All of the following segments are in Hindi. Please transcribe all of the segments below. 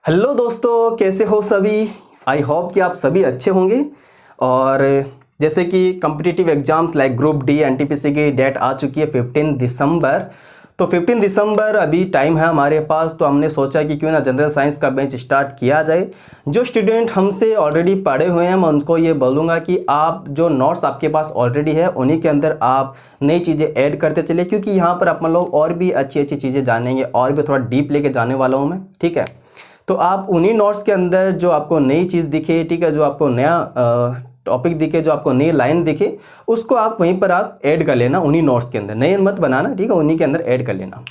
हेलो दोस्तों, कैसे हो सभी। आई होप कि आप सभी अच्छे होंगे। और जैसे कि competitive exams like group D NTPC की डेट आ चुकी है 15 दिसंबर। तो 15 दिसंबर अभी टाइम है हमारे पास, तो हमने सोचा कि क्यों ना जनरल साइंस का बेंच स्टार्ट किया जाए। जो स्टूडेंट हमसे ऑलरेडी पढ़े हुए हैं मैं उनको ये बोलूँगा कि आप जो नोट्स आपके पास ऑलरेडी है उन्हीं के अंदर आप नई चीज़ें ऐड करते चले, क्योंकि यहाँ पर अपन लोग और भी अच्छी अच्छी चीज़ें जानेंगे और भी थोड़ा डीप लेके जाने वाला हूँ मैं। ठीक है, तो आप उन्हीं नोट्स के अंदर जो आपको नई चीज़ दिखे, ठीक है, जो आपको नया टॉपिक दिखे, जो आपको नई लाइन दिखे, उसको आप वहीं पर आप ऐड कर लेना उन्हीं नोट्स के अंदर। नए मत बनाना, ठीक है, उन्हीं के अंदर ऐड कर लेना।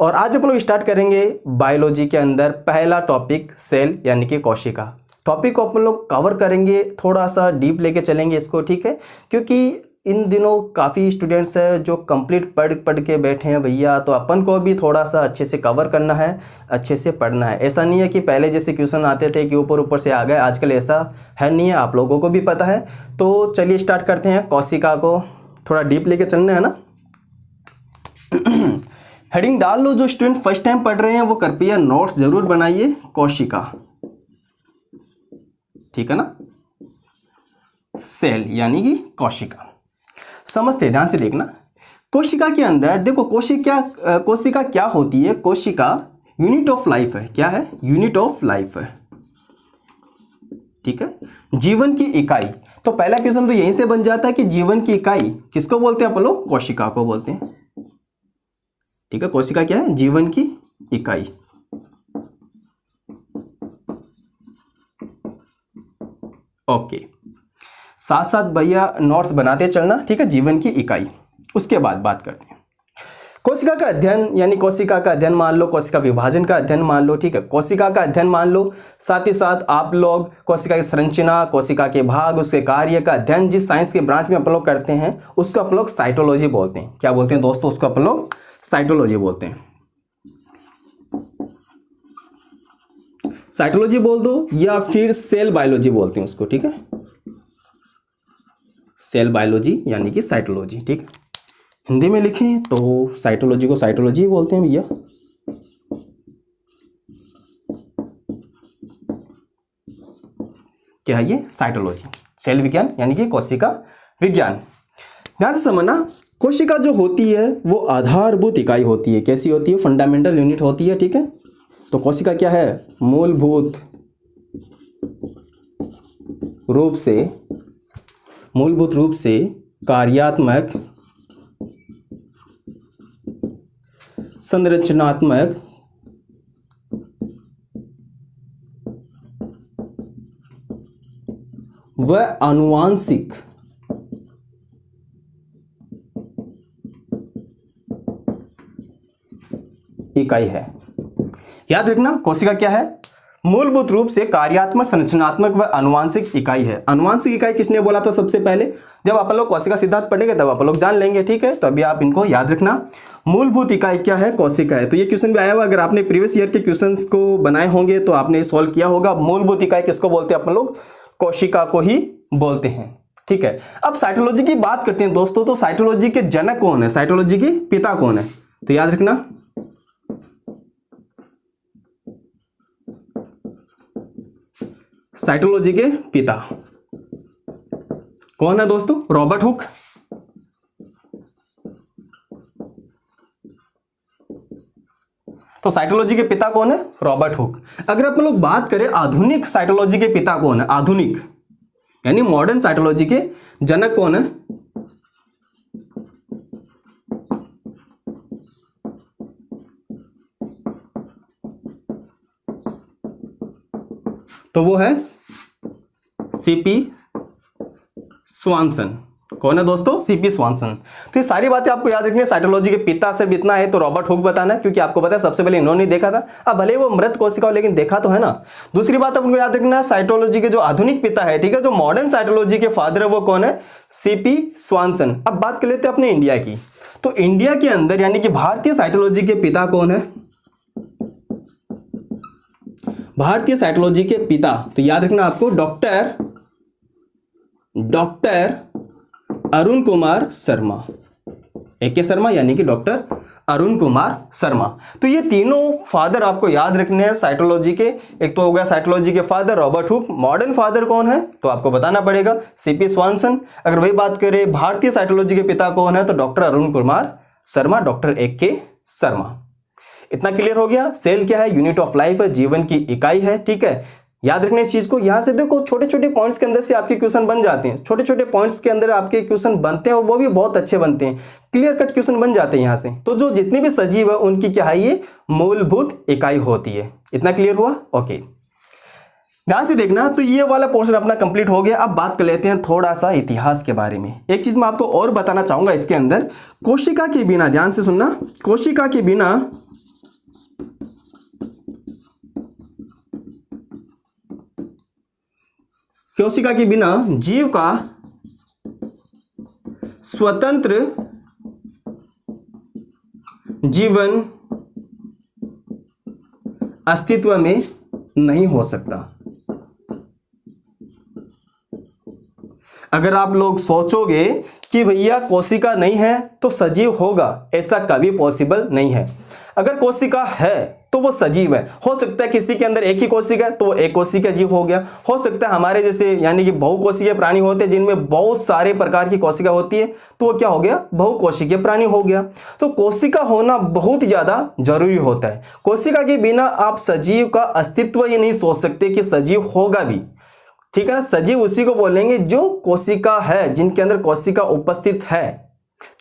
और आज हम लोग स्टार्ट करेंगे बायोलॉजी के अंदर पहला टॉपिक सेल यानी कि कोशिका। टॉपिक को अपन लोग कवर करेंगे, थोड़ा सा डीप लेके चलेंगे इसको, ठीक है, क्योंकि इन दिनों काफ़ी स्टूडेंट्स हैं जो कंप्लीट पढ़ के बैठे हैं भैया, तो अपन को भी थोड़ा सा अच्छे से कवर करना है, अच्छे से पढ़ना है। ऐसा नहीं है कि पहले जैसे क्वेश्चन आते थे कि ऊपर ऊपर से आ गए, आजकल ऐसा है नहीं है, आप लोगों को भी पता है। तो चलिए स्टार्ट करते हैं। कोशिका को थोड़ा डीप लेके चलना है ना। हेडिंग डाल लो। जो स्टूडेंट फर्स्ट टाइम पढ़ रहे हैं वो कृपया नोट्स जरूर बनाइए। कोशिका, ठीक है ना। सेल यानी कि कोशिका समझते, ध्यान से देखना। कोशिका के अंदर देखो, कोशिका क्या होती है। कोशिका यूनिट ऑफ लाइफ है। क्या है? यूनिट ऑफ लाइफ है, ठीक है, जीवन की इकाई। तो पहला क्वेश्चन तो यहीं से बन जाता है कि जीवन की इकाई किसको बोलते हैं अपन लोग? कोशिका को बोलते हैं, ठीक है। कोशिका क्या है? जीवन की इकाई। ओके, साथ साथ भैया नोट्स बनाते चलना, ठीक है। जीवन की इकाई, उसके बाद बात करते हैं कोशिका का अध्ययन, यानी कोशिका का अध्ययन मान लो, कोशिका विभाजन का अध्ययन मान लो, ठीक है। कोशिका का अध्ययन मान लो, साथ ही साथ आप लोग कोशिका की संरचना, कोशिका के भाग, उसके कार्य का अध्ययन जिस साइंस के ब्रांच में अपन लोग करते हैं उसको अपन लोग साइटोलॉजी बोलते हैं। क्या बोलते हैं दोस्तों? उसको अपन लोग साइटोलॉजी बोलते हैं। साइटोलॉजी बोल दो या फिर सेल बायोलॉजी बोलते हैं उसको, ठीक है। सेल बायोलॉजी यानी कि साइटोलॉजी, ठीक है। हिंदी में लिखें तो साइटोलॉजी को साइटोलॉजी बोलते हैं भैया। क्या है ये? साइटोलॉजी, सेल विज्ञान यानी कि कोशिका विज्ञान। ध्यान से समझना, कोशिका जो होती है वो आधारभूत इकाई होती है। कैसी होती है? फंडामेंटल यूनिट होती है, ठीक है। तो कोशिका क्या है? मूलभूत रूप से कार्यात्मक, संरचनात्मक, व आनुवांशिक इकाई है। याद रखना, कोशिका क्या है? मूलभूत रूप से कार्यात्मक, संरचनात्मक व आनुवांशिक इकाई है। आनुवांशिक इकाई किसने बोला था सबसे पहले? जब आप लोग कोशिका सिद्धांत पढ़ेंगे तब आप लोग जान लेंगे, ठीक है। तो अभी आप इनको याद रखना। मूलभूत इकाई क्या है? कोशिका है। तो ये क्वेश्चन भी आया हुआ, अगर आपने प्रीवियस ईयर के क्वेश्चंस को बनाए होंगे तो आपने सॉल्व किया होगा। मूलभूत इकाई किसको बोलते हैं अपन लोग? कोशिका को ही बोलते हैं, ठीक है। अब साइटोलॉजी की बात करते हैं दोस्तों। तो साइटोलॉजी के जनक कौन है? साइटोलॉजी के पिता कौन है? तो याद रखना, साइटोलॉजी के पिता कौन है दोस्तों? Robert Hooke. तो साइटोलॉजी के पिता कौन है? Robert Hooke. अगर अपन लोग बात करें आधुनिक साइटोलॉजी के पिता कौन है? आधुनिक यानी मॉडर्न साइटोलॉजी के जनक कौन है? तो वो है सीपी स्वानसन। कौन है दोस्तों? सीपी स्वानसन। तो ये सारी बातें आपको याद रखनी है। साइटोलॉजी के पिता सिर्फ इतना है तो रॉबर्ट हुक बताना है, क्योंकि आपको पता है सबसे पहले इन्होंने देखा था। अब भले वो मृत कोशिका हो लेकिन देखा तो है ना। दूसरी बात आपको याद रखना है, साइटोलॉजी के जो आधुनिक पिता है, ठीक है, जो मॉडर्न साइटोलॉजी के फादर है वो कौन है? सीपी स्वानसन। अब बात कर लेते हैं अपने इंडिया की। तो इंडिया के अंदर यानी कि भारतीय साइटोलॉजी के पिता कौन है? भारतीय साइटोलॉजी के पिता तो याद रखना आपको डॉक्टर अरुण कुमार शर्मा, AK शर्मा यानी कि डॉक्टर अरुण कुमार शर्मा। तो ये तीनों फादर आपको याद रखने हैं साइटोलॉजी के। एक तो हो गया साइटोलॉजी के father Robert Hooke. Modern father कौन है तो आपको बताना पड़ेगा, सीपी स्वानसन। अगर वही बात करें भारतीय साइटोलॉजी के पिता कौन है तो doctor Arun Kumar Sharma, doctor AK Sharma. इतना क्लियर हो गया। सेल क्या है, यूनिट ऑफ लाइफ है, जीवन की इकाई है, ठीक है। याद रखने इस चीज को। यहां से देखो छोटे छोटे पॉइंट्स के अंदर से आपके क्वेश्चन बन जाते हैं, छोटे छोटे पॉइंट्स के अंदर आपके क्वेश्चन बनते हैं और वो भी बहुत अच्छे बनते हैं, क्लियर कट क्वेश्चन बन जाते हैं यहां से। तो जो जितने भी सजीव है उनकी क्या है, ये मूलभूत इकाई होती है। इतना क्लियर हुआ, ओके। ध्यान से देखना, तो ये वाला पोर्शन अपना कंप्लीट हो गया। अब बात कर लेते हैं थोड़ा सा इतिहास के बारे में। एक चीज मैं आपको और बताना चाहूंगा इसके अंदर, कोशिका के बिना, ध्यान से सुनना, कोशिका के बिना जीव का स्वतंत्र जीवन अस्तित्व में नहीं हो सकता। अगर आप लोग सोचोगे कि भैया कोशिका नहीं है तो सजीव होगा, ऐसा कभी पॉसिबल नहीं है। अगर कोशिका है तो वो सजीव है। हो सकता है किसी के अंदर एक ही कोशिका है तो वो एक कोशिका जीव हो गया। हो सकता है हमारे जैसे यानी कि बहुकोशिकीय प्राणी होते हैं जिनमें बहुत सारे प्रकार की कोशिका होती है, तो वो क्या हो गया, बहुकोशिकीय प्राणी हो गया। तो कोशिका होना बहुत ज्यादा जरूरी होता है। कोशिका के बिना आप सजीव का अस्तित्व ही नहीं सोच सकते कि सजीव होगा भी, ठीक है ना। सजीव उसी को बोलेंगे जो कोशिका है, जिनके अंदर कोशिका उपस्थित है,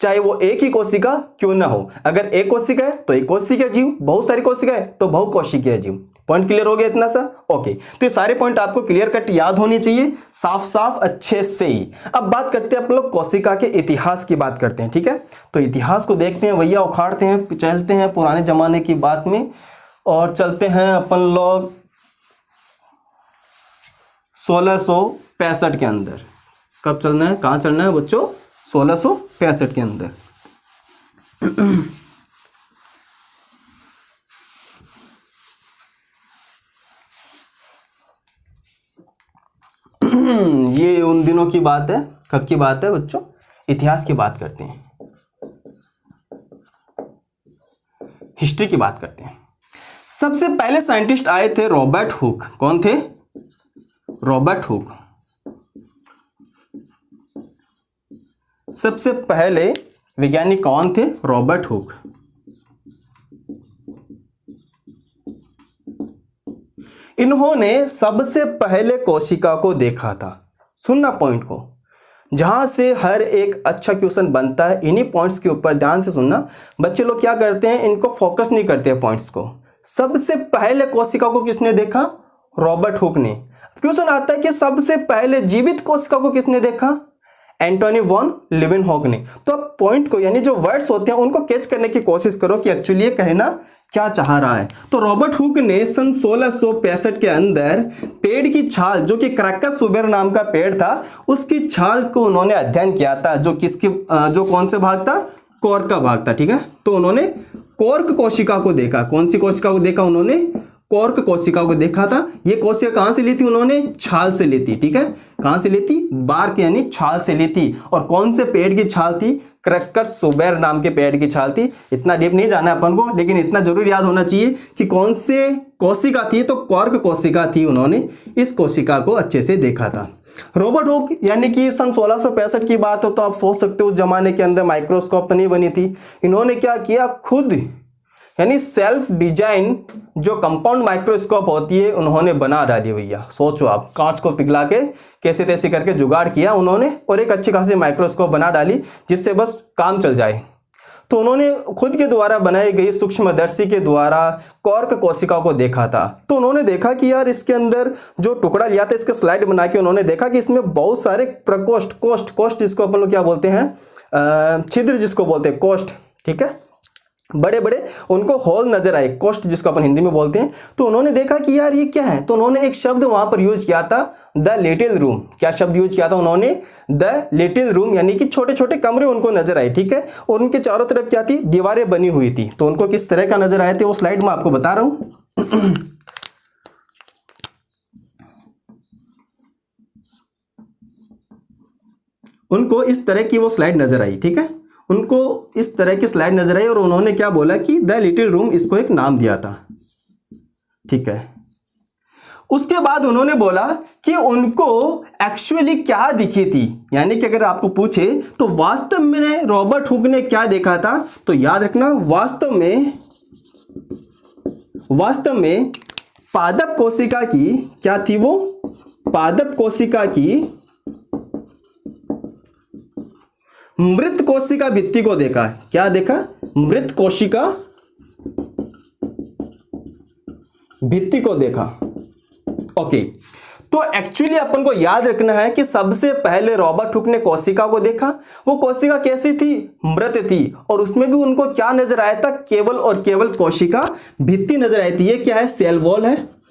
चाहे वो एक ही कोशिका क्यों ना हो। अगर एक कोशिका है तो एक कोशिकीय जीव, बहुत सारी कोशिका है तो बहुकोशिकीय जीव। पॉइंट क्लियर हो गया इतना सा, ओके। तो ये सारे पॉइंट आपको क्लियर कट याद होनी चाहिए, साफ साफ अच्छे से ही। अब बात करते हैं अपन लोग कोशिका के इतिहास की बात करते हैं, ठीक है। तो इतिहास को देखते हैं भैया, उखाड़ते हैं, चलते हैं पुराने जमाने की बात में और चलते हैं अपन लोग 1665 के अंदर। कब चलना है, कहाँ चलना है बच्चों, 1665 के अंदर। ये उन दिनों की बात है। कब की बात है बच्चों, इतिहास की बात करते हैं, हिस्ट्री की बात करते हैं। सबसे पहले साइंटिस्ट आए थे रॉबर्ट हुक। कौन थे, रॉबर्ट हुक। सबसे पहले वैज्ञानिक कौन थे, रॉबर्ट हुक। इन्होंने सबसे पहले कोशिका को देखा था। सुनना पॉइंट को, जहां से हर एक अच्छा क्वेश्चन बनता है, इन्हीं पॉइंट्स के ऊपर ध्यान से सुनना। बच्चे लोग क्या करते हैं, इनको फोकस नहीं करते पॉइंट्स को। सबसे पहले कोशिका को किसने देखा, रॉबर्ट हुक ने। क्वेश्चन आता है कि सबसे पहले जीवित कोशिका को किसने देखा, एंटोनी वॉन लीवेनहॉक ने। तो अब पॉइंट को यानी जो वर्ड्स होते हैं उनको कैच करने की कोशिश करो कि एक्चुअली ये कहना क्या चाह रहा है। तो रॉबर्ट हुक ने सन 1665 के अंदर पेड़ की छाल, जो कि क्रैकस सुबेर नाम का पेड़ था, उसकी छाल को उन्होंने अध्ययन किया था। जो किसके जो कौन से भाग था, कॉर्क का भाग था, ठीक है। तो उन्होंने कॉर्क कोशिका को देखा। कौन सी कोशिका को देखा उन्होंने, कॉर्क कोशिका को देखा था। ये कोशिका कहां से ली थी उन्होंने, छाल से ली थी, ठीक है। कहां से ली थी, बार्क यानी छाल से ली थी। और कौन से पेड़ की छाल थी, क्रैकस सुबेर नाम के पेड़ की छाल थी। इतना डीप नहीं जाना है अपन को, लेकिन इतना जरूर याद होना चाहिए कि कौन से कोशिका थी, तो कॉर्क कोशिका थी। उन्होंने इस कोशिका को अच्छे से देखा था। रॉबर्ट हुक यानी कि सन 1665 की बात हो तो आप सोच सकते हो उस जमाने के अंदर माइक्रोस्कोप तो नहीं बनी थी। इन्होंने क्या किया, खुद यानी सेल्फ डिजाइन जो कंपाउंड माइक्रोस्कोप होती है उन्होंने बना डाली भैया। सोचो आप, कांच को पिघला के कैसे तैसे करके जुगाड़ किया उन्होंने और एक अच्छी खासी माइक्रोस्कोप बना डाली जिससे बस काम चल जाए। तो उन्होंने खुद के द्वारा बनाई गई सूक्ष्मदर्शी के द्वारा कॉर्क कोशिका को देखा था। तो उन्होंने देखा कि यार इसके अंदर जो टुकड़ा लिया था, इसके स्लाइड बना के उन्होंने देखा कि इसमें बहुत सारे प्रकोष्ठ, कोष्ठ जिसको अपन लोग क्या बोलते हैं, छिद्र जिसको बोलते हैं, कोष्ठ, ठीक है, बड़े बड़े उनको होल नजर आए, कोष्ठ जिसको अपन हिंदी में बोलते हैं। तो उन्होंने देखा कि यार ये क्या है। तो उन्होंने एक शब्द वहां पर यूज किया था, द लिटिल रूम। क्या शब्द यूज किया था उन्होंने, द लिटिल रूम, यानी कि छोटे छोटे कमरे उनको नजर आए, ठीक है। और उनके चारों तरफ क्या थी, दीवारें बनी हुई थी। तो उनको किस तरह का नजर आए थे वो स्लाइड में आपको बता रहा हूं। उनको इस तरह की वो स्लाइड नजर आई, ठीक है। उनको इस तरह की स्लाइड नजर आई और उन्होंने क्या बोला कि द लिटिल रूम, इसको एक नाम दिया था, ठीक है। उसके बाद उन्होंने बोला कि उनको एक्चुअली क्या दिखी थी, यानी कि अगर आपको पूछे तो वास्तव में रॉबर्ट हुक ने क्या देखा था, तो याद रखना वास्तव में पादप कोशिका की क्या थी, वो पादप कोशिका की मृत कोशिका भित्ति को देखा। क्या देखा? मृत कोशिका भित्ति को देखा। ओके, तो एक्चुअली अपन को याद रखना है कि सबसे पहले रॉबर्ट हुक ने कोशिका को देखा। वो कोशिका कैसी थी? मृत थी, और उसमें भी उनको क्या नजर आया था? केवल और केवल कोशिका भित्ति नजर आई थी। ये क्या है? सेल वॉल है,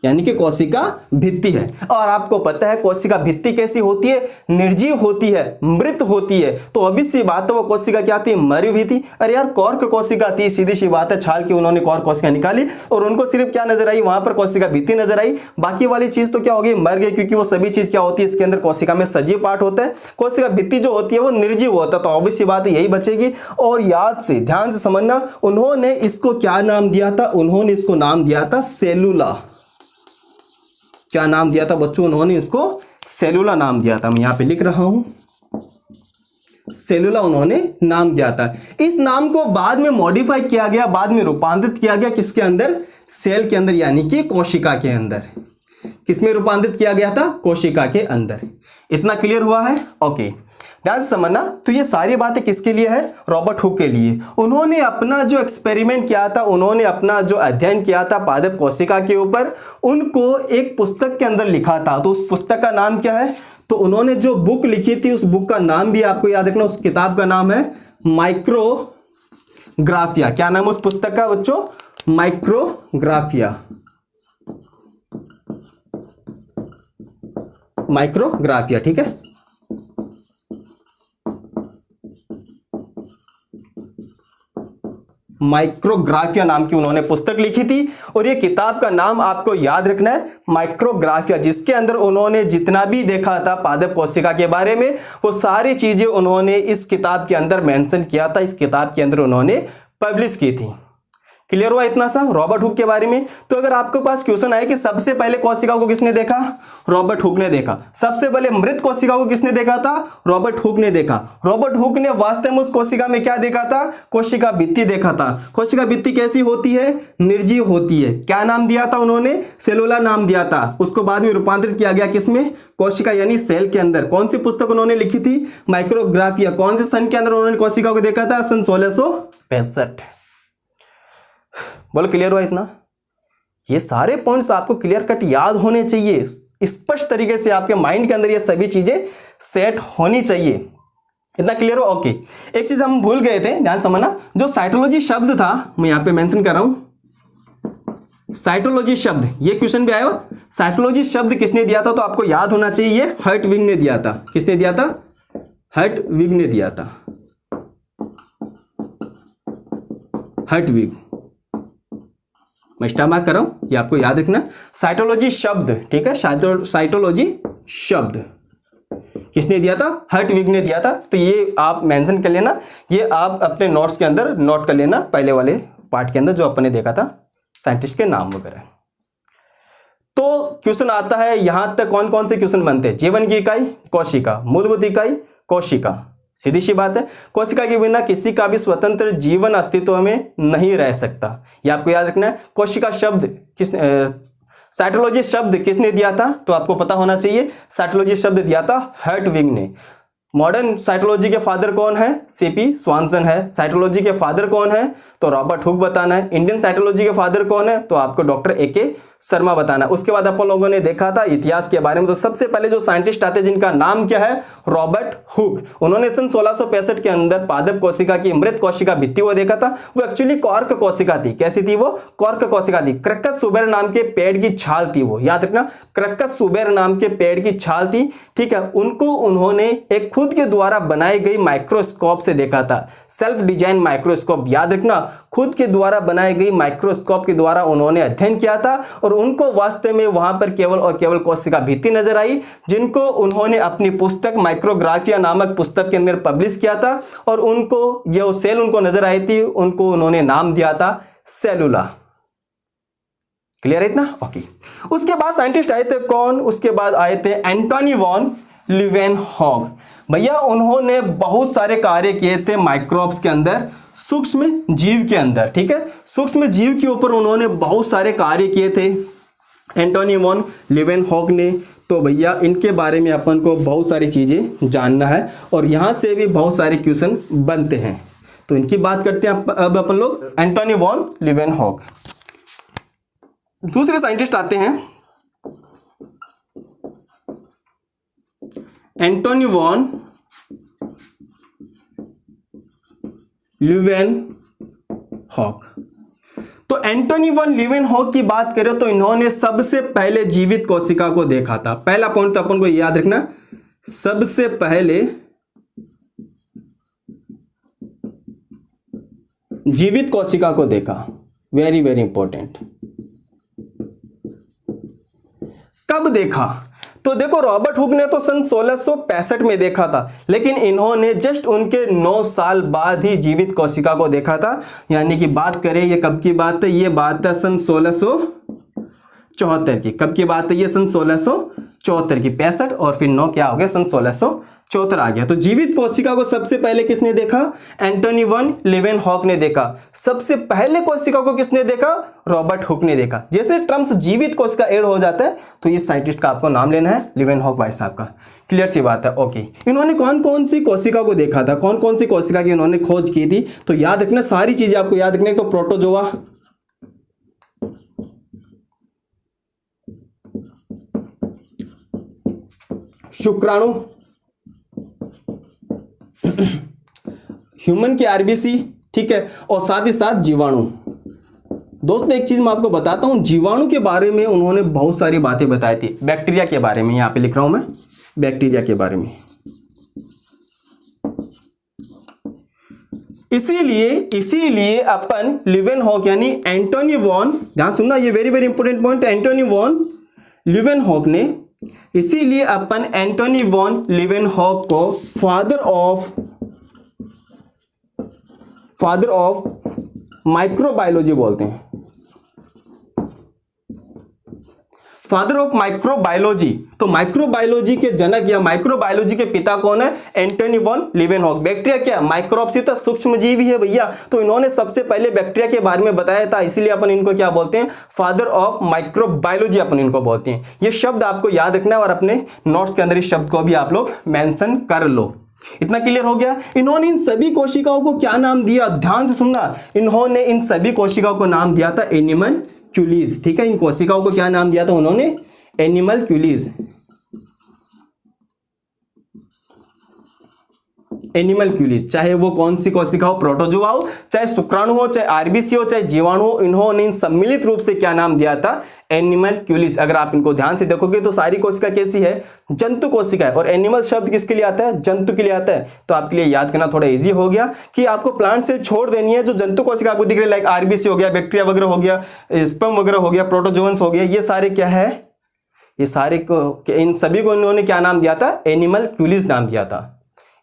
यानी कि कोशिका भित्ति है। और आपको पता है कोशिका भित्ति कैसी होती है? निर्जीव होती है, मृत होती है। तो ऑब्वियस सी बात है वो कोशिका क्या थी? मरी हुई थी। अरे यार कॉर्क कोशिका थी, सीधी सी बात है, छाल के उन्होंने कॉर्क कोशिका निकाली और उनको सिर्फ क्या नजर आई? वहां पर कोशिका भित्ति नजर आई। बाकी वाली चीज तो क्या होगी? मर गई, क्योंकि वो सभी चीज क्या होती है? इसके अंदर कोशिका में सजीव पार्ट होता है। कोशिका भित्ति जो होती है वो निर्जीव होता है, तो ऑब्वियस सी बात है यही बचेगी। और याद से ध्यान से समझना, उन्होंने इसको क्या नाम दिया था? उन्होंने इसको नाम दिया था सेलुला। क्या नाम दिया था बच्चों? उन्होंने इसको सेलुला नाम दिया था। मैं यहां पे लिख रहा हूं, सेलुला उन्होंने नाम दिया था। इस नाम को बाद में मॉडिफाई किया गया, बाद में रूपांतरित किया गया किसके अंदर? सेल के अंदर, यानी कि कोशिका के अंदर। किसमें रूपांतरित किया गया था? कोशिका के अंदर। इतना क्लियर हुआ है? ओके, ध्यान से समझना। तो ये सारी बातें किसके लिए है? रॉबर्ट हुक के लिए। उन्होंने अपना जो एक्सपेरिमेंट किया था, उन्होंने अपना जो अध्ययन किया था पादप कोशिका के ऊपर, उनको एक पुस्तक के अंदर लिखा था। तो उस पुस्तक का नाम क्या है? तो उन्होंने जो बुक लिखी थी उस बुक का नाम भी आपको याद रखना, उस किताब का नाम है माइक्रोग्राफिया। क्या नाम उस पुस्तक का बच्चों? माइक्रोग्राफिया। माइक्रोग्राफिया, ठीक है। माइक्रोग्राफिया नाम की उन्होंने पुस्तक लिखी थी और ये किताब का नाम आपको याद रखना है, माइक्रोग्राफिया, जिसके अंदर उन्होंने जितना भी देखा था पादप कोशिका के बारे में वो सारी चीजें उन्होंने इस किताब के अंदर मेंशन किया था, इस किताब के अंदर उन्होंने पब्लिश की थी। क्लियर हुआ इतना सा रॉबर्ट हुक के बारे में? तो अगर आपके पास क्वेश्चन आए कि सबसे पहले कोशिका को किसने देखा? रॉबर्ट हुक ने देखा। सबसे पहले मृत कोशिका को किसने देखा था? रॉबर्ट हुक ने देखा। रॉबर्ट हुक ने वास्तव में उस कोशिका में क्या देखा था? कोशिका भित्ति देखा था। कोशिका भित्ति कैसी होती है? निर्जीव होती है। क्या नाम दिया था उन्होंने? सेलुला नाम दिया था। उसको बाद में रूपांतरित किया गया किसमें? कोशिका यानी सेल के अंदर। कौन सी पुस्तक उन्होंने लिखी थी? माइक्रोग्राफिया। कौन से सन के अंदर उन्होंने कोशिका को देखा था? सन 1665। बोलो क्लियर हुआ इतना? ये सारे पॉइंट्स आपको क्लियर कट याद होने चाहिए, स्पष्ट तरीके से आपके माइंड के अंदर ये सभी चीजें सेट होनी चाहिए। इतना क्लियर हो? ओके, एक चीज हम भूल गए थे, ध्यान समझना। जो साइटोलॉजी शब्द था, मैं यहां पे मेंशन कर रहा हूं, साइटोलॉजी शब्द, ये क्वेश्चन भी आया। साइटोलॉजी शब्द किसने दिया था? तो आपको याद होना चाहिए, ये हर्टविग ने दिया था। किसने दिया था? हर्टविग ने दिया था। हर्टविग, मैं स्टार मार्क कर रहा हूं, ये आपको याद रखना। साइटोलॉजी शब्द, ठीक है, साइटोलॉजी शब्द किसने दिया था? हर्टविग ने दिया था। तो ये आप मेंशन कर लेना, ये आप अपने नोट्स के अंदर नोट कर लेना, पहले वाले पार्ट के अंदर जो अपने देखा था साइंटिस्ट के नाम वगैरह। तो क्वेश्चन आता है यहां तक, कौन कौन से क्वेश्चन बनते हैं? जीवन की इकाई कोशिका, मूलभूत इकाई कोशिका। सीधी सी बात है, कोशिका के बिना किसी का भी स्वतंत्र जीवन अस्तित्व में नहीं रह सकता, ये आपको याद रखना है। कोशिका शब्द साइटोलॉजी शब्द किसने दिया था? तो आपको पता होना चाहिए, साइटोलॉजी शब्द दिया था हर्टविग ने। मॉडर्न साइटोलॉजी के फादर कौन है? सीपी स्वानसन है। साइटोलॉजी के फादर कौन है? तो रॉबर्ट हुक बताना है। इंडियन साइटोलॉजी के फादर कौन है? तो आपको डॉक्टर ए.के. शर्मा बताना है। उसके बाद अपन लोगों ने देखा था इतिहास के बारे में, तो सबसे पहले जो साइंटिस्ट आते हैं जिनका नाम क्या है? Robert Hooke. उन्होंने सन 1665 के अंदर पादप कोशिका की मृत कोशिका भित्ति को देखा था। वो एक्चुअली कॉर्क कोशिका थी। कैसी थी वो? कॉर्क कोशिका थी। क्रक्कस सुबेर नाम के पेड़ की छाल थी वो, याद रखना, क्रक्कस सुबेर नाम के पेड़ की छाल थी, ठीक है। उनको उन्होंने एक खुद के द्वारा बनाई गई माइक्रोस्कोप से देखा था। सेल्फ डिजाइन माइक्रोस्कोप, याद रखना, खुद के द्वारा बनाई गई माइक्रोस्कोप के द्वारा उन्होंने अध्ययन किया था और उनको वास्तव में वहां पर केवल और केवल कोशिका भित्ति नजर आई, जिनको उन्होंने अपनी पुस्तक माइक्रोग्राफिया नामक पुस्तक के अंदर पब्लिश किया था और उनको जो सेल उनको नजर आई थी उनको उन्होंने नाम दिया था सेलुला। क्लियर है इतना? ओके। उसके बाद साइंटिस्ट आए थे कौन? उसके बाद आए थे एंटोनी वॉन लीवेनहॉक। भैया उन्होंने बहुत सारे कार्य किए थे माइक्रोब्स के अंदर, सूक्ष्म जीव के अंदर, ठीक है, सूक्ष्म जीव के ऊपर उन्होंने बहुत सारे कार्य किए थे एंटोनी वॉन लीवेनहॉक ने। तो भैया इनके बारे में अपन को बहुत सारी चीजें जानना है और यहां से भी बहुत सारे क्वेश्चन बनते हैं, तो इनकी बात करते हैं अब अपन लोग। Antony von Leeuwenhoek. दूसरे साइंटिस्ट आते हैं एंटोनी वॉन लीवेनहॉक। तो एंटोनी वॉन लीवेनहॉक की बात करें तो इन्होंने सबसे पहले जीवित कोशिका को देखा था। पहला पॉइंट तो अपन को याद रखना, सबसे पहले जीवित कोशिका को देखा, वेरी वेरी इंपॉर्टेंट। कब देखा? तो देखो रॉबर्ट हुक ने तो सन 1665 में देखा था, लेकिन इन्होंने जस्ट उनके 9 साल बाद ही जीवित कोशिका को देखा था। यानी कि बात करें ये कब की बात है? ये बात है सन 1674 की। कब की बात है? ये सन 1674 की। 65 और फिर 9 क्या हो गया? सन 1674 आ गया। तो जीवित कोशिका को सबसे पहले किसने देखा? एंटोनी वॉन लीवेनहॉक ने देखा। सबसे पहले कोशिका को किसने देखा? रॉबर्ट हुक ने देखा। जैसे टर्म्स जीवित कोशिका ऐड हो जाता है तो ये साइंटिस्ट का आपको नाम लेना है, लीवेनहॉक भाई साहब का। क्लियर सी बात है? ओके। इन्होंने कौन कौन सी कोशिका को देखा था, कौन कौन सी कोशिका की इन्होंने खोज की थी? तो याद रखना, सारी चीजें आपको याद रखने। तो प्रोटोजोआ, शुक्राणु, ह्यूमन की आरबीसी, ठीक है, और साथ ही साथ जीवाणु। दोस्तों एक चीज मैं आपको बताता हूं, जीवाणु के बारे में उन्होंने बहुत सारी बातें बताई थी। बैक्टीरिया के बारे में यहां पे लिख रहा हूं मैं, बैक्टीरिया के बारे में। इसीलिए अपन लीवेनहॉक यानी एंटोनी वॉन, ध्यान सुनना, ये very very important point, Antony von Leeuwenhoek ने, इसीलिए अपन एंटोनी वॉन लीवेनहॉक को फादर ऑफ माइक्रोबायोलॉजी बोलते हैं। Father of microbiology. तो माइक्रोबायोलॉजी के जनक या माइक्रोबायोलॉजी के पिता कौन है? Antony von Leeuwenhoek. बैक्टीरिया क्या? माइक्रोब्स ही तो सूक्ष्म जीव ही है भैया। तो इन्होंने सबसे पहले बैक्टीरिया के बारे में बताया था, इसीलिए अपन इनको क्या बोलते हैं? फादर ऑफ माइक्रोबायोलॉजी अपन इनको बोलते हैं। ये शब्द आपको याद रखना है और अपने नोट्स के अंदर इस शब्द को भी आप लोग मेंशन कर लो। इतना क्लियर हो गया? इन्होंने इन सभी कोशिकाओं को क्या नाम दिया? ध्यान से सुनना, इन्होंने इन सभी कोशिकाओं को नाम दिया था एनिमलक्यूलीज। ठीक है, इन कोशिकाओं को क्या नाम दिया था उन्होंने? एनिमलक्यूलीज। एनिमलक्यूलीज, चाहे वो कौन सी कोशिका हो, प्रोटोजोआ हो, चाहे शुक्राणु हो, चाहे आरबीसी हो, चाहे जीवाणु हो, इन्होंने इन सम्मिलित रूप से क्या नाम दिया था? एनिमलक्यूलीज। अगर आप इनको ध्यान से देखोगे तो सारी कोशिका कैसी है? जंतु कोशिका है। और एनिमल शब्द किसके लिए आता है? जंतु के लिए आता है। तो आपके लिए याद करना थोड़ा इजी हो गया कि आपको प्लांट सेल छोड़ देनी है। जो जंतु कोशिका आपको दिख रही है, लाइक आरबीसी हो गया, बैक्टीरिया वगैरह हो गया, स्पर्म वगैरह हो गया, प्रोटोजोअन्स हो गया, ये सारे क्या है? ये सारे को, इन सभी को इन्होंने क्या नाम दिया था? एनिमलक्यूलीज नाम दिया था।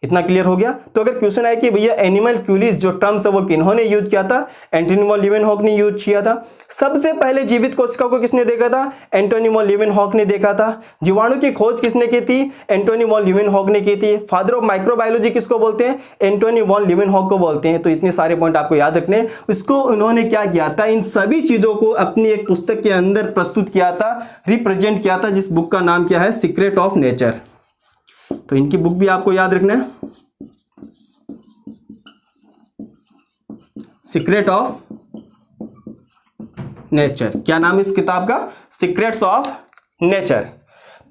इतना क्लियर हो गया? तो अगर क्वेश्चन आए कि भैया एनिमलक्यूलीज जो टर्म्स है वो किन्होंने यूज किया था? एंटोनी वॉन लीवेनहॉक ने यूज किया था। सबसे पहले जीवित कोशिका को किसने देखा था? एंटोनी वॉन लीवेनहॉक ने देखा था। जीवाणु की खोज किसने की थी? एंटोनी वॉन लीवेनहॉक ने की थी। फादर ऑफ माइक्रोबायोलॉजी किसको बोलते हैं? एंटोनी वॉन लीवेनहॉक को बोलते हैं। तो इतने सारे पॉइंट आपको याद रखने। इसको उन्होंने क्या किया था? इन सभी चीजों को अपनी एक पुस्तक के अंदर प्रस्तुत किया था, रिप्रेजेंट किया था, जिस बुक का नाम क्या है? Secret of nature. तो इनकी बुक भी आपको याद रखना है, सीक्रेट ऑफ नेचर। क्या नाम इस किताब का? Secrets of nature.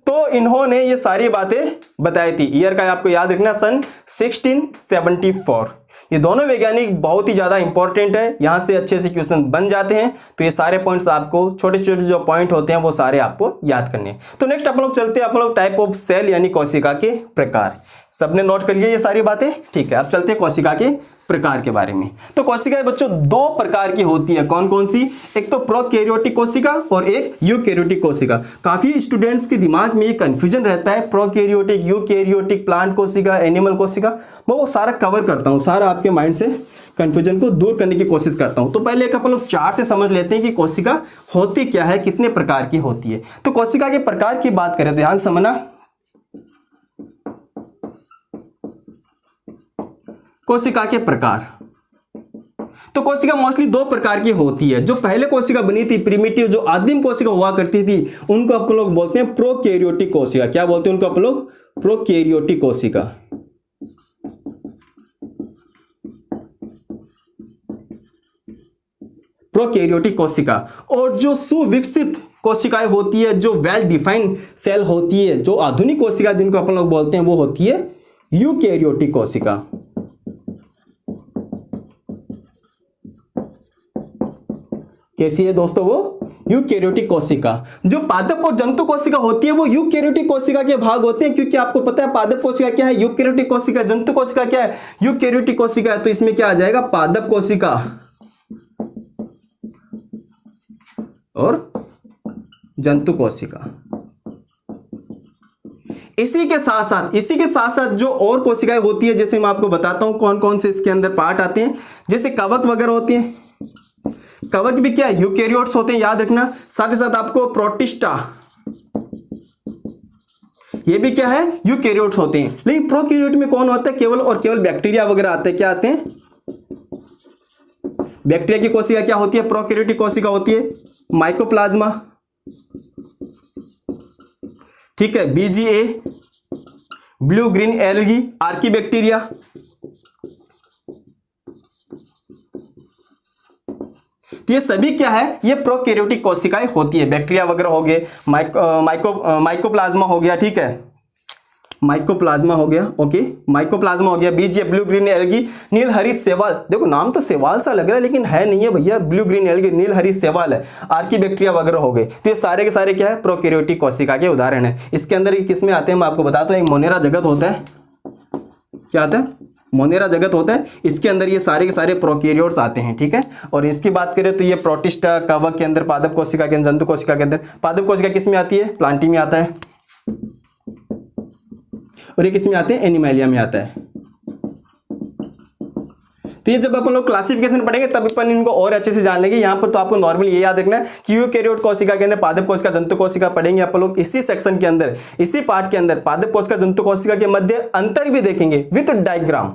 तो इन्होंने ये सारी बातें बताई थी। ईयर का आपको याद रखना, सन 1674। ये दोनों वैज्ञानिक बहुत ही ज्यादा इंपॉर्टेंट है, यहां से अच्छे से क्वेश्चन बन जाते हैं। तो ये सारे पॉइंट्स आपको, छोटे छोटे जो पॉइंट होते हैं वो सारे आपको याद करने हैं। तो नेक्स्ट अपन लोग चलते हैं, अपन लोग टाइप ऑफ सेल यानी कोशिका के प्रकार। सबने नोट कर लिया ये सारी बातें? ठीक है, अब चलते हैं कोशिका के प्रकार के बारे में। तो कोशिकाएं बच्चों दो प्रकार की होती है, कौन कौन सी? एक तो प्रोकैरियोटिक कोशिका और एक यूकैरियोटिक कोशिका। काफी स्टूडेंट्स के दिमाग में ये कंफ्यूजन रहता है, प्रोकैरियोटिक, यूकैरियोटिक, प्लांट कोशिका, एनिमल कोशिका। मैं वो सारा कवर करता हूँ, सारा आपके माइंड से कंफ्यूजन को दूर करने की कोशिश करता हूँ। तो पहले एक अपन लोग चार्ट से समझ लेते हैं कि कोशिका होती क्या है, कितने प्रकार की होती है। तो कोशिका के प्रकार की बात करें तो ध्यान समझना, कोशिका के प्रकार। तो कोशिका मोस्टली दो प्रकार की होती है। जो पहले कोशिका बनी थी, प्रिमिटिव, जो आदिम कोशिका हुआ करती थी, उनको अपन लोग बोलते हैं प्रोकैरियोटिक कोशिका। क्या बोलते हैं उनको अपन लोग? प्रोकैरियोटिक कोशिका। प्रोकैरियोटिक कोशिका। और जो सुविकसित कोशिकाएं होती है, जो वेल डिफाइंड सेल होती है, जो आधुनिक कोशिका जिनको अपन लोग बोलते हैं, वो होती है यूकैरियोटिक कोशिका। कैसी है दोस्तों वो? यूकैरियोटिक कोशिका। जो पादप और जंतु कोशिका होती है वो यूकैरियोटिक कोशिका के भाग होते हैं, क्योंकि आपको पता है पादप कोशिका क्या है, यूकैरियोटिक कोशिका, जंतु कोशिका क्या है, यूकैरियोटिक कोशिका है। तो इसमें क्या आ जाएगा? पादप कोशिका और जंतु कोशिका। इसी के साथ साथ जो और कोशिकाएं होती है, जैसे मैं आपको बताता हूं कौन कौन से इसके अंदर पार्ट आते हैं। जैसे कवक वगैरह होते हैं, कवक भी क्या है? यूकैरियोट्स होते हैं, याद रखना। साथ ही साथ आपको प्रोटिस्टा, ये भी क्या है? यूकैरियोट्स होते हैं। लेकिन प्रोकैरियोट में कौन होता है? केवल और केवल बैक्टीरिया वगैरह आते हैं। क्या आते हैं? बैक्टीरिया की कोशिका क्या होती है? प्रोकैरियोटिक कोशिका होती है। माइकोप्लाज्मा, ठीक है, BGA, blue green algae, archaebacteria. तो ये सभी क्या है? ये प्रोकैरियोटिक कोशिकाएं होती है। बैक्टीरिया वगैरह हो गए, माइकोप्लाज्मा हो गया, ठीक है, माइकोप्लाज्मा हो गया, ओके, माइकोप्लाज्मा हो गया, बीजीए, ब्लू ग्रीन एल्गी, नील हरित शैवाल। देखो नाम तो शैवाल सा लग रहा है लेकिन है नहीं है भैया, ब्लू ग्रीन एल्गी, नील हरित शैवाल है। आर्कीबैक्टीरिया वगैरह हो गए। तो ये सारे के सारे क्या है? प्रोकैरियोटिक कोशिका के उदाहरण है। इसके अंदर किस में आते हैं मैं आपको बताता हूँ। एक मोनेरा जगत होता है, क्या आता है? मोनेरा जगत होता है। इसके अंदर ये सारे के सारे प्रोकैरियोट्स आते हैं, ठीक है। और इसकी बात करें तो ये प्रोटिस्टा, कवक के अंदर, पादप कोशिका के अंदर, जंतु कोशिका के अंदर। पादप कोशिका किस में आती है? प्लांटी में आता है। और ये किस में आते हैं? एनिमैलिया में आता है। तो ये जब अपन लोग क्लासिफिकेशन पढ़ेंगे तब अपन इनको और अच्छे से जान लेंगे। यहाँ पर तो आपको नॉर्मल ये याद रखना है कि यूकैरियोट कोशिका के अंदर पादप कोशिका, जंतु कोशिका पढ़ेंगे अपन लोग। इसी सेक्शन के अंदर, इसी पार्ट के अंदर पादप कोशिका, जंतु कोशिका के मध्य अंतर भी देखेंगे विद डायग्राम।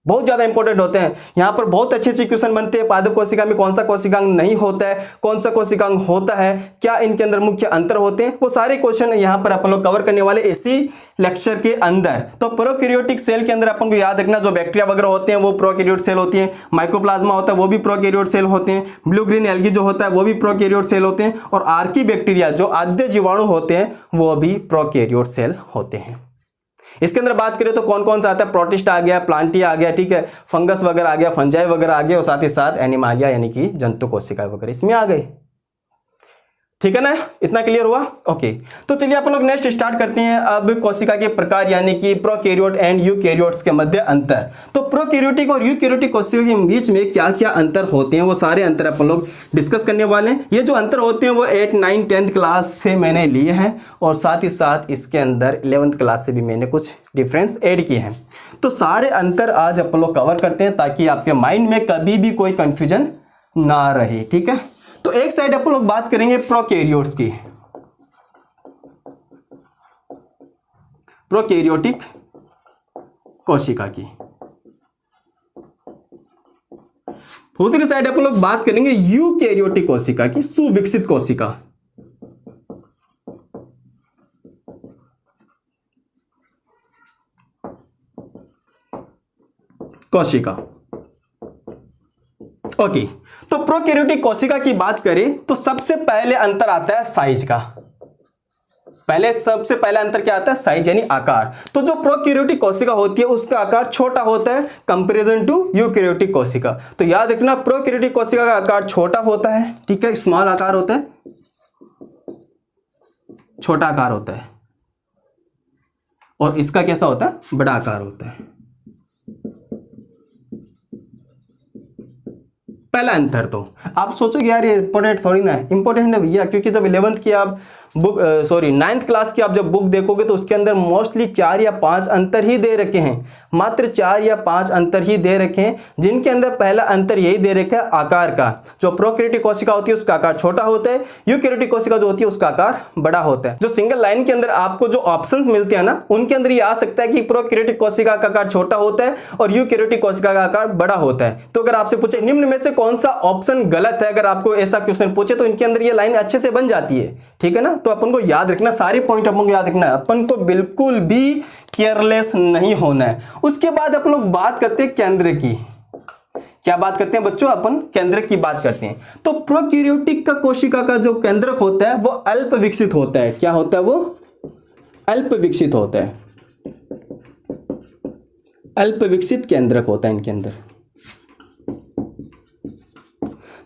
बहुत ज्यादा इंपॉर्टेंट होते हैं। यहाँ पर बहुत अच्छे अच्छे क्वेश्चन बनते हैं। पादप कोशिका में कौन सा कोशिकांग नहीं होता है, कौन सा कोशिकांग होता है, क्या इनके अंदर मुख्य अंतर होते हैं, वो सारे क्वेश्चन यहाँ पर अपन लोग कवर करने वाले इसी लेक्चर के अंदर। तो प्रोकैरियोटिक सेल के अंदर अपन को याद रखना, जो बैक्टीरिया वगैरह होते हैं वो प्रोकैरियोट सेल होती हैं। माइकोप्लाज्मा होता है वो भी प्रोकैरियोट सेल होते हैं। ब्लू ग्रीन एल्गी जो होता है वो भी प्रोकैरियोट सेल होते हैं। और आर्कीबैक्टीरिया जो आद्य जीवाणु होते हैं वो भी प्रोकैरियोट सेल होते हैं। इसके अंदर बात करें तो कौन कौन सा आता है? प्रोटिस्ट आ गया, प्लांटिया आ गया, ठीक है, फंगस वगैरह आ गया, फंजाई वगैरह आ गया, और साथ ही साथ एनिमालिया यानी कि जंतु कोशिकाएं वगैरह इसमें आ गए। ठीक है ना, इतना क्लियर हुआ? ओके, तो चलिए अपन लोग नेक्स्ट स्टार्ट करते हैं। अब कोशिका के प्रकार यानी कि प्रोकैरियोट एंड यूकैरियोट्स के मध्य अंतर। तो प्रोकैरियोटिक और यूकैरियोटिक कोशिका के बीच में क्या क्या अंतर होते हैं वो सारे अंतर अपन लोग डिस्कस करने वाले हैं। ये जो अंतर होते हैं वो 8, 9, 10th क्लास से मैंने लिए हैं, और साथ ही साथ इसके अंदर 11th क्लास से भी मैंने कुछ डिफरेंस ऐड किए हैं। तो सारे अंतर आज अपन लोग कवर करते हैं ताकि आपके माइंड में कभी भी कोई कंफ्यूजन ना रहे। ठीक है, तो एक साइड अपन लोग बात करेंगे प्रोकैरियोट्स की, प्रोकैरियोटिक कोशिका की। दूसरी साइड अपन लोग बात करेंगे यूकैरियोटिक कोशिका की, सुविकसित कोशिका। ओके, तो प्रोकैरियोटिक कोशिका की बात करें तो सबसे पहले अंतर आता है साइज का। सबसे पहला अंतर क्या आता है? साइज यानी आकार। तो जो प्रोकैरियोटिक कोशिका होती है उसका आकार छोटा होता है कंपैरिजन टू यूकैरियोटिक कोशिका। तो याद रखना प्रोकैरियोटिक कोशिका का आकार छोटा होता है, ठीक है, स्मॉल आकार होता है, छोटा आकार होता है। और इसका कैसा होता है, बड़ा आकार होता है। पहला अंतर। तो आप सोचोगे यार ये इंपॉर्टेंट थोड़ी ना है, इंपॉर्टेंट है भैया, क्योंकि जब 11th की आप बुक 9th क्लास की आप जब बुक देखोगे तो उसके अंदर मोस्टली 4 या 5 अंतर ही दे रखे हैं, मात्र 4 या 5 अंतर ही दे रखे हैं, जिनके अंदर पहला अंतर यही दे रखा है आकार का। जो प्रोकैरियोटिक कोशिका होती है उसका आकार छोटा होता है, यूकैरियोटिक कोशिका जो होती है उसका आकार बड़ा होता है। जो सिंगल लाइन के अंदर आपको जो ऑप्शंस मिलते हैं ना, उनके अंदर ये आ सकता है कि प्रोकैरियोटिक कोशिका का आकार छोटा होता है और यूकैरियोटिक कोशिका का आकार बड़ा होता है। तो अगर आपसे पूछे निम्न में से कौन सा ऑप्शन गलत है, अगर आपको ऐसा क्वेश्चन पूछे तो इनके अंदर ये लाइन अच्छे से बन जाती है, ठीक है ना। तो अपन को याद रखना, सारे पॉइंट अपन को याद रखना है, अपन को बिल्कुल भी केयरलेस नहीं होना है। उसके बाद अपन लोग बात करते हैं केंद्र की। क्या बात करते हैं बच्चों, अपन केंद्रक की बात करते हैं। तो प्रोकैरियोटिक का कोशिका का जो केंद्रक होता है वो अल्प विकसित होता है। क्या होता है, वो अल्प विकसित होता है, अल्प विकसित केंद्रक होता है इनके अंदर।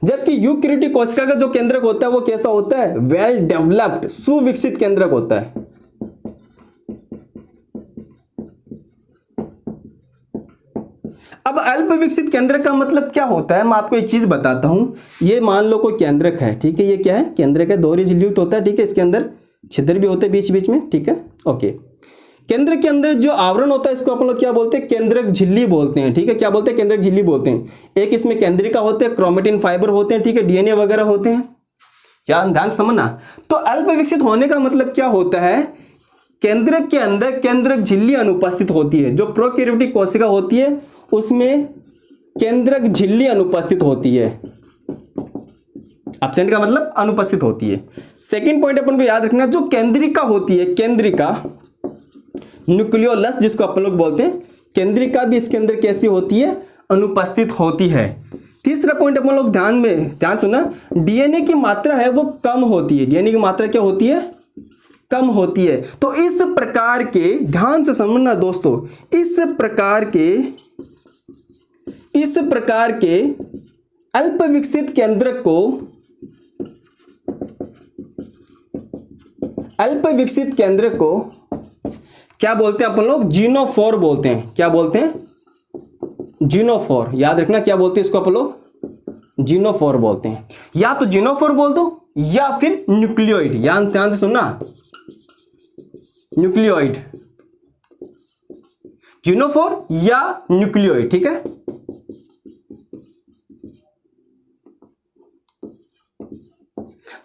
जबकि यूकैरियोटिक कोशिका का जो केंद्रक होता है वो कैसा होता है, वेल डेवलप्ड, सुविकसित केंद्रक होता है। अब अल्प विकसित केंद्रक का मतलब क्या होता है, मैं आपको एक चीज बताता हूं। ये मान लो कोई केंद्रक है, ठीक है, ये क्या है, केंद्रक है, दोहरी झिल्ली युक्त होता है, ठीक है, इसके अंदर छिद्र भी होते हैं बीच बीच में, ठीक है, ओके। केंद्र के अंदर जो आवरण होता है इसको अपन लोग क्या बोलते हैं, केंद्रक झिल्ली बोलते हैं, ठीक है। क्या बोलते हैं, केंद्रक झिल्ली बोलते हैं। एक इसमें केंद्रिका होते हैं, क्रोमेटिन फाइबर होते हैं, ठीक है, डीएनए वगैरह होते हैं। क्या ध्यान समझना। तो अल्प विकसित होने का मतलब क्या होता है, केंद्रक के अंदर केंद्रक झिल्ली अनुपस्थित होती है। जो प्रोकैरियोटिक कोशिका होती है उसमें केंद्रक झिल्ली अनुपस्थित होती है। एब्सेंट का मतलब अनुपस्थित होती है। सेकंड पॉइंट अपन को याद रखना, जो केंद्रिका होती है, केंद्रिका न्यूक्लियोलस जिसको अपन लोग बोलते हैं, केंद्रिका भी इसके अंदर कैसी होती है, अनुपस्थित होती है। तीसरा पॉइंट अपन लोग ध्यान सुना, डीएनए की मात्रा है वो कम होती है। डीएनए की मात्रा क्या होती है, कम होती है। तो इस प्रकार के, ध्यान से समझना दोस्तों, इस प्रकार के अल्प विकसित केंद्रक को, अल्प विकसित केंद्रक को क्या बोलते हैं अपन लोग, जीनोफोर बोलते हैं। क्या बोलते हैं, जीनोफोर। याद रखना क्या बोलते हैं इसको अपन लोग, जीनोफोर बोलते हैं। या तो जीनोफोर बोल दो या फिर न्यूक्लियोइड। ध्यान से सुनना, न्यूक्लियोइड, जीनोफोर या न्यूक्लियोइड, ठीक है।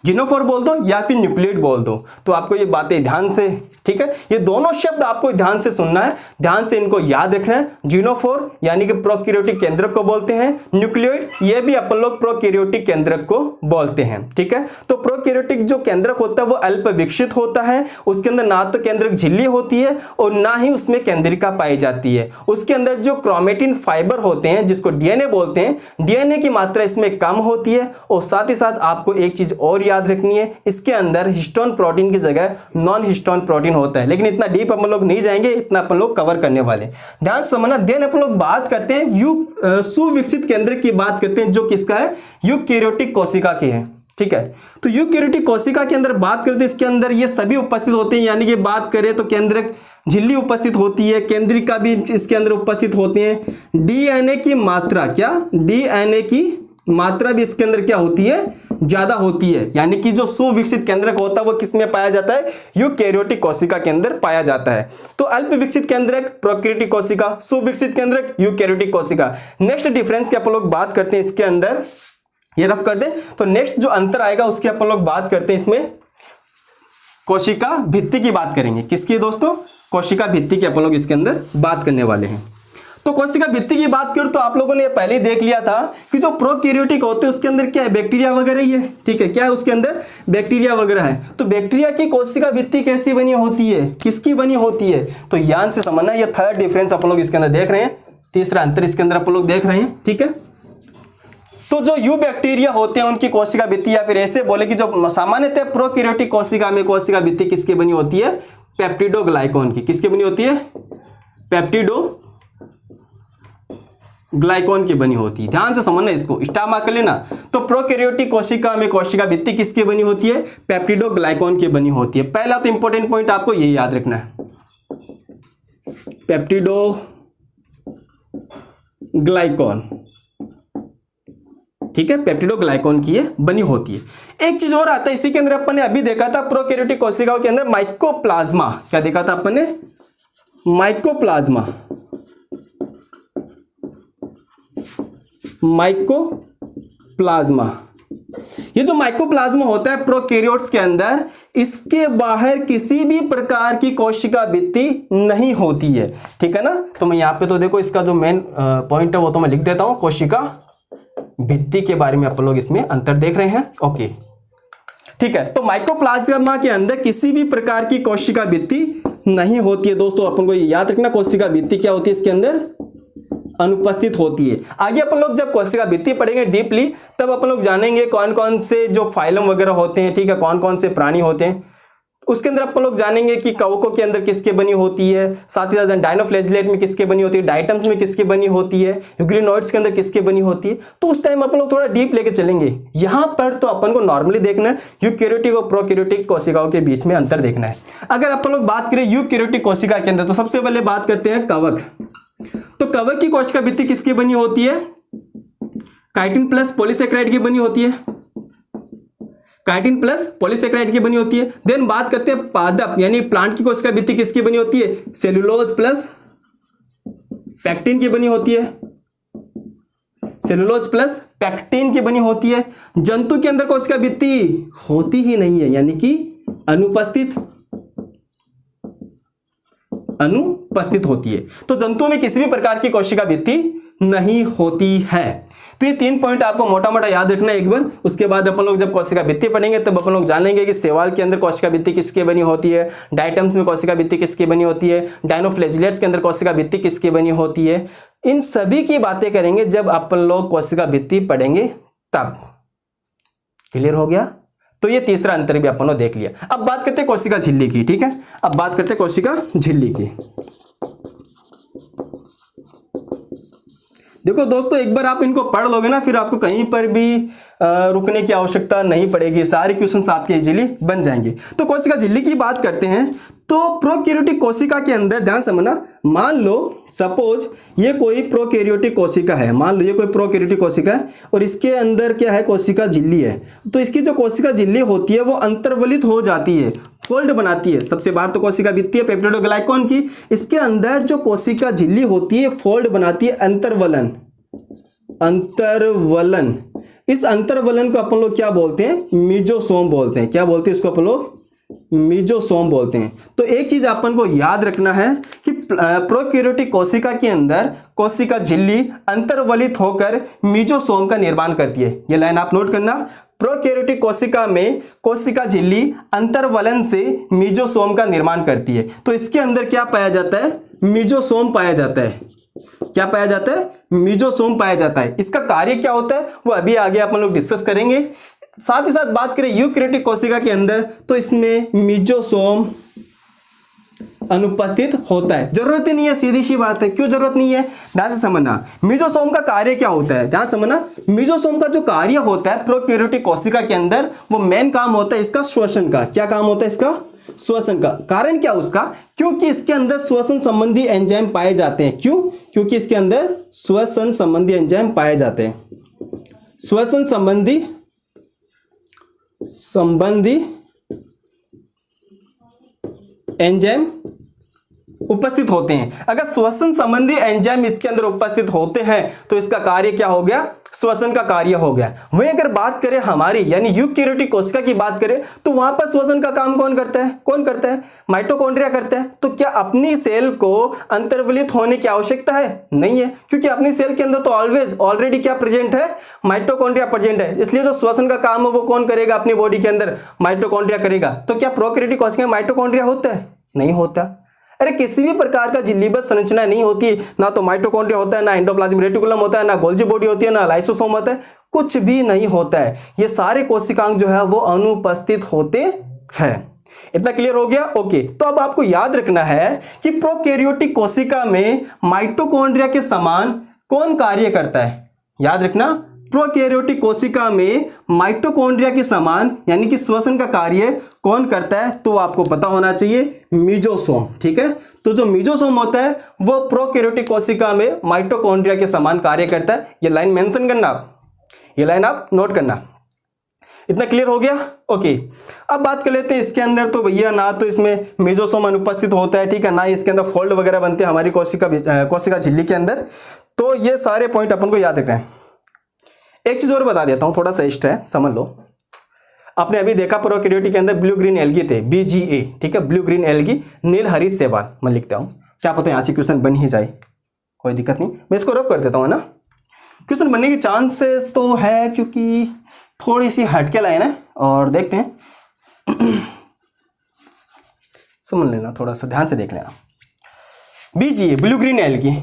जीनोफोर बोल दो या फिर न्यूक्लियोइड बोल दो। तो आपको ये बातें ध्यान से, ठीक है, ये दोनों शब्द आपको ध्यान से सुनना है, ध्यान से इनको याद रखना है। जीनोफोर यानी कि प्रोकैरियोटिक केंद्रक को बोलते हैं, न्यूक्लियोइड ये भी अपन लोग प्रोकैरियोटिक केंद्रक को बोलते हैं, ठीक है। तो प्रोकैरियोटिक जो केंद्रक होता है वो अल्प विकसित होता है। उसके अंदर ना तो केंद्रक झिल्ली होती है और ना ही उसमें केंद्रिका पाई जाती है। उसके अंदर जो क्रोमेटिन फाइबर होते हैं जिसको डीएनए बोलते हैं, डीएनए की मात्रा इसमें कम होती है। और साथ ही साथ आपको एक चीज और याद रखनी है, इसके अंदर हिस्टोन प्रोटीन की जगह नॉन हिस्टोन प्रोटीन होता है। लेकिन इतना डीप अपन लोग नहीं जाएंगे, इतना अपन लोग कवर करने वाले। ध्यान समझना। देन अपन लोग बात करते हैं सुविकसित केंद्रक की बात करते हैं, जो किसका है, यूकैरियोटिक कोशिका के है, ठीक है। तो यूकैरियोटिक कोशिका के अंदर बात करें तो इसके अंदर ये सभी उपस्थित होते हैं। यानी कि बात करें तो केंद्रक झिल्ली उपस्थित होती है, केंद्रिका भी इसके अंदर उपस्थित होते हैं। डीएनए की मात्रा, क्या, डीएनए की मात्रा भी इसके अंदर क्या होती है, ज्यादा होती है। यानी कि जो सुविकसित केंद्रक होता है वो किसमें पाया जाता है, यूकैरियोटिक कोशिका के अंदर पाया जाता है। तो अल्प विकसित केंद्रक प्रोकैरियोटिक कोशिका, सुविकसित केंद्रक यूकैरियोटिक कोशिका। नेक्स्ट डिफरेंस की अपन लोग बात करते हैं इसके अंदर, ये रफ कर दे। तो नेक्स्ट जो अंतर आएगा उसकी अपन लोग बात करते हैं, इसमें कोशिका भित्ति की बात करेंगे। किसकी दोस्तों, कोशिका भित्ति की अपन लोग इसके अंदर बात करने वाले हैं। तो कोशिका भित्ति की बात करूं तो आप लोगों ने पहले ही देख लिया था कि जो प्रोकैरियोटिक होते हैं उसके अंदर क्या है, बैक्टीरिया वगैरह ही है, ठीक है। क्या है उसके अंदर, बैक्टीरिया वगैरह है। तो बैक्टीरिया की कोशिका भित्ति कैसी बनी होती है, किसकी बनी होती है, तो ध्यान से समझना। ये थर्ड डिफरेंस अपन लोग इसके अंदर देख रहे हैं, तीसरा अंतर इसके अंदर अपन लोग देख रहे हैं, ठीक है। तो जो यू बैक्टीरिया होते हैं उनकी कोशिका भित्ति, या फिर ऐसे बोले कि जो सामान्यतः प्रोकैरियोटिक कोशिका में कोशिका भित्ति किसकी बनी होती है, पेप्टिडोग्लाइकॉन की। किसकी बनी होती है, पेप्टिडो ग्लाइकॉन की बनी होती है। ध्यान से समझना, इसको स्टार मार्क कर लेना। तो प्रोकैरियोटिक कोशिका में कोशिका भित्ति किसकी बनी होती है, पेप्टिडोग्लाइकॉन की बनी होती है। पहला तो इंपॉर्टेंट पॉइंट आपको ये याद रखना है। पेप्टिडोग्लाइकॉन, ठीक है, पेप्टिडोग्लाइकॉन की ये बनी होती है। एक चीज और आता है इसी के अंदर, अपन ने अभी देखा था प्रोकैरियोटिक कोशिकाओं के अंदर माइकोप्लाज्मा। क्या देखा था अपन ने? माइकोप्लाज्मा। माइकोप्लाज्मा, ये जो माइकोप्लाज्मा होता है प्रोकैरियोट्स के अंदर, इसके बाहर किसी भी प्रकार की कोशिका भित्ति नहीं होती है, ठीक है ना। तो मैं यहाँ पे तो देखो इसका जो मेन पॉइंट है वो तो मैं लिख देता हूं, कोशिका भित्ति के बारे में आप लोग इसमें अंतर देख रहे हैं। ओके, ठीक है। तो माइकोप्लाज्मा के अंदर किसी भी प्रकार की कोशिका भित्ति नहीं होती है दोस्तों। अपन को याद रखना, कोशिका भित्ति क्या होती है इसके अंदर? अनुपस्थित होती है। आगे अपन लोग जब कोशिका भित्ति पढ़ेंगे डीपली, तब अपन लोग जानेंगे कौन कौन से जो फाइलम वगैरह होते हैं, ठीक है, कौन कौन से प्राणी होते हैं। उसके अंदर अपन लोग जानेंगे कि कवकों के अंदर किसके बनी होती है, साथ ही साथ डायनोफ्लैजिलेट में किसके बनी होती है, डाइटम्स में किसके बनी होती है, यूग्लिनोइड्स के अंदर किसके बनी होती है। तो उस टाइम अपन लोग थोड़ा डीप लेके चलेंगे। यहाँ पर तो अपन को नॉर्मली देखना है यूकैरियोटिक और प्रोकैरियोटिक कोशिकाओं के बीच में अंतर देखना है। अगर अपन लोग बात करें यूकैरियोटिक कोशिका के अंदर, तो सबसे पहले बात करते हैं कवक। तो कवक की कोशिका भित्ति किसकी बनी होती है? काइटिन प्लस पॉलीसेकेराइड की बनी होती है, काइटिन प्लस पॉलीसेकेराइड की बनी होती है। देन बात करते हैं पादप यानी प्लांट की कोशिका भित्ति किसकी बनी होती है? सेलुलोज प्लस पैक्टिन की बनी होती है, सेलुलोज प्लस पैक्टिन की बनी होती है। जंतु के अंदर कोशिका भित्ति होती ही नहीं है, यानी कि अनुपस्थित होती है। तो जंतुओं में किसी भी प्रकार की कोशिका भित्ति नहीं होती है। तो ये 3 पॉइंट आपको मोटा मोटा याद रखना है एक बार। उसके बाद अपन लोग जब कोशिका भित्ति पढ़ेंगे तब अपन लोग जानेंगे कि शैवाल के अंदर कोशिका भित्ति किसकी बनी होती है, डाइटम्स में कोशिका भित्ति किसकी बनी होती है, डायनोफ्लैजिलेट्स के अंदर कोशिका भित्ति किसकी बनी होती है। इन सभी की बातें करेंगे जब अपन लोग कोशिका भित्ति पढ़ेंगे तब। क्लियर हो गया? तो ये तीसरा अंतर भी अपन लोग देख लिया। अब बात करते हैं कोशिका झिल्ली की, ठीक है। अब बात करते हैं कोशिका झिल्ली की। देखो दोस्तों, एक बार आप इनको पढ़ लोगे ना, फिर आपको कहीं पर भी रुकने की आवश्यकता नहीं पड़ेगी, सारे क्वेश्चंस आपके इजीली बन जाएंगे। तो कोशिका झिल्ली की बात करते हैं। तो प्रोकैरियोटिक कोशिका के अंदर ध्यान समझना, मान लो सपोज ये कोई प्रोकैरियोटिक कोशिका है, मान लो ये कोई प्रोकैरियोटिक कोशिका है और इसके अंदर क्या है? कोशिका झिल्ली है। तो इसकी जो कोशिका झिल्ली होती है वो अंतर्वलित हो जाती है, फोल्ड बनाती है। सबसे बाहर तो कोशिका भित्ति है पेप्टिडोग्लाइकॉन की, इसके अंदर जो कोशिका झिल्ली होती है फोल्ड बनाती है, अंतर्वलन। अंतर्वलन, इस अंतर्वलन को अपन लोग क्या बोलते हैं? मीजोसोम बोलते हैं। क्या बोलते हैं इसको अपन लोग? मीजोसोम बोलते हैं। तो एक चीज अपन को याद रखना है कि प्रोकैरियोटिक कोशिका के अंदर कोशिका झिल्ली अंतर्वलित होकर मीजोसोम का निर्माण करती है। ये लाइन आप नोट करना, प्रोकैरियोटिक कोशिका में कोशिका झिल्ली अंतर्वलन से मीजोसोम का निर्माण करती है। तो इसके अंदर क्या पाया जाता है? मीजोसोम पाया जाता है। क्या पाया जाता है? मीजोसोम पाया जाता है। इसका कार्य क्या होता है वो अभी आगे अपन लोग डिस्कस करेंगे। साथ ही साथ बात करें यूकैरियोटिक कोशिका के अंदर, तो इसमें मीजोसोम अनुपस्थित होता है। जरूरत ही नहीं है, सीधी सी बात है। क्यों जरूरत नहीं है? ध्यान से समझना, मीजोसोम का कार्य क्या होता है। ध्यान समझना, मीजोसोम का जो कार्य होता है प्रोकैरियोटिक कोशिका के अंदर, वो मेन काम होता है इसका श्वसन का। क्या काम होता है इसका? श्वसन का। कारण क्या उसका? क्योंकि इसके अंदर श्वसन संबंधी एंजाइम पाए जाते हैं। क्यों? क्योंकि इसके अंदर श्वसन संबंधी एंजाइम पाए जाते हैं। श्वसन संबंधी एंजाइम उपस्थित होते हैं। अगर श्वसन संबंधी एंजाइम इसके अंदर उपस्थित होते हैं तो इसका कार्य क्या हो गया? श्वसन का कार्य हो गया। वहीं अगर बात करें हमारी यानी यूकैरियोटिक कोशिका की बात करें, तो वहां पर श्वसन का काम कौन करता है? कौन करता है? माइटोकॉन्ड्रिया करता है। तो क्या अपनी सेल को अंतर्वलित होने की आवश्यकता है? नहीं है, क्योंकि अपनी सेल के अंदर तो ऑलरेडी क्या प्रेजेंट है? माइटोकॉन्ड्रिया प्रेजेंट है। इसलिए जो श्वसन का काम है वो कौन करेगा? अपनी बॉडी के अंदर माइटोकॉन्ड्रिया करेगा। तो क्या प्रोकैरियोटिक कोशिका में माइटोकॉन्ड्रिया होता है? नहीं होता। अरे किसी भी प्रकार का झिल्लीबद्ध संरचना नहीं होती, ना तो माइटोकॉन्ड्रिया होता है, ना एंडोप्लाज्मिक रेटिकुलम होता है, ना गोल्जी बॉडी होती है, ना लाइसोसोम होता है, कुछ भी नहीं होता है। ये सारे कोशिकांग जो है वो अनुपस्थित होते हैं। इतना क्लियर हो गया? ओके। तो अब आपको याद रखना है कि प्रोकैरियोटिक कोशिका में माइटोकॉन्ड्रिया के समान कौन कार्य करता है? याद रखना, प्रोकैरियोटिक कोशिका में माइटोकॉन्ड्रिया के समान यानी कि श्वसन का कार्य कौन करता है? तो आपको पता होना चाहिए मीजोसोम। ठीक है, तो जो मीजोसोम होता है वो प्रोकैरियोटिक कोशिका में माइटोकॉन्ड्रिया के समान कार्य करता है। ये लाइन मेंशन करना, आप ये लाइन आप नोट करना। इतना क्लियर हो गया? ओके, अब बात कर लेते हैं इसके अंदर। तो भैया ना तो इसमें मीजोसोम अनुपस्थित होता है, ठीक है, ना इसके अंदर फोल्ड वगैरह बनते हैं हमारी कोशिका झिल्ली के अंदर। तो ये सारे पॉइंट अपन को याद रखना है। एक चीज और बता देता हूं, थोड़ा सा एक्स्ट्रा है, समझ लो। आपने अभी देखा प्रोकैरियोटिक के अंदर ब्लू ग्रीन एल्गी थे, BGA, ठीक है, ब्लू ग्रीन एल्गी, नील हरित शैवाल। मैं लिखता हूं, क्या पता यहाँ से क्वेश्चन बन ही जाए, कोई दिक्कत नहीं, मैं इसको रफ कर देता हूँ, है ना। क्वेश्चन बनने के चांसेस तो है, क्योंकि थोड़ी सी हटके लाइन है, और देखते हैं समझ लेना, थोड़ा सा ध्यान से देख लेना। BGA blue green algae,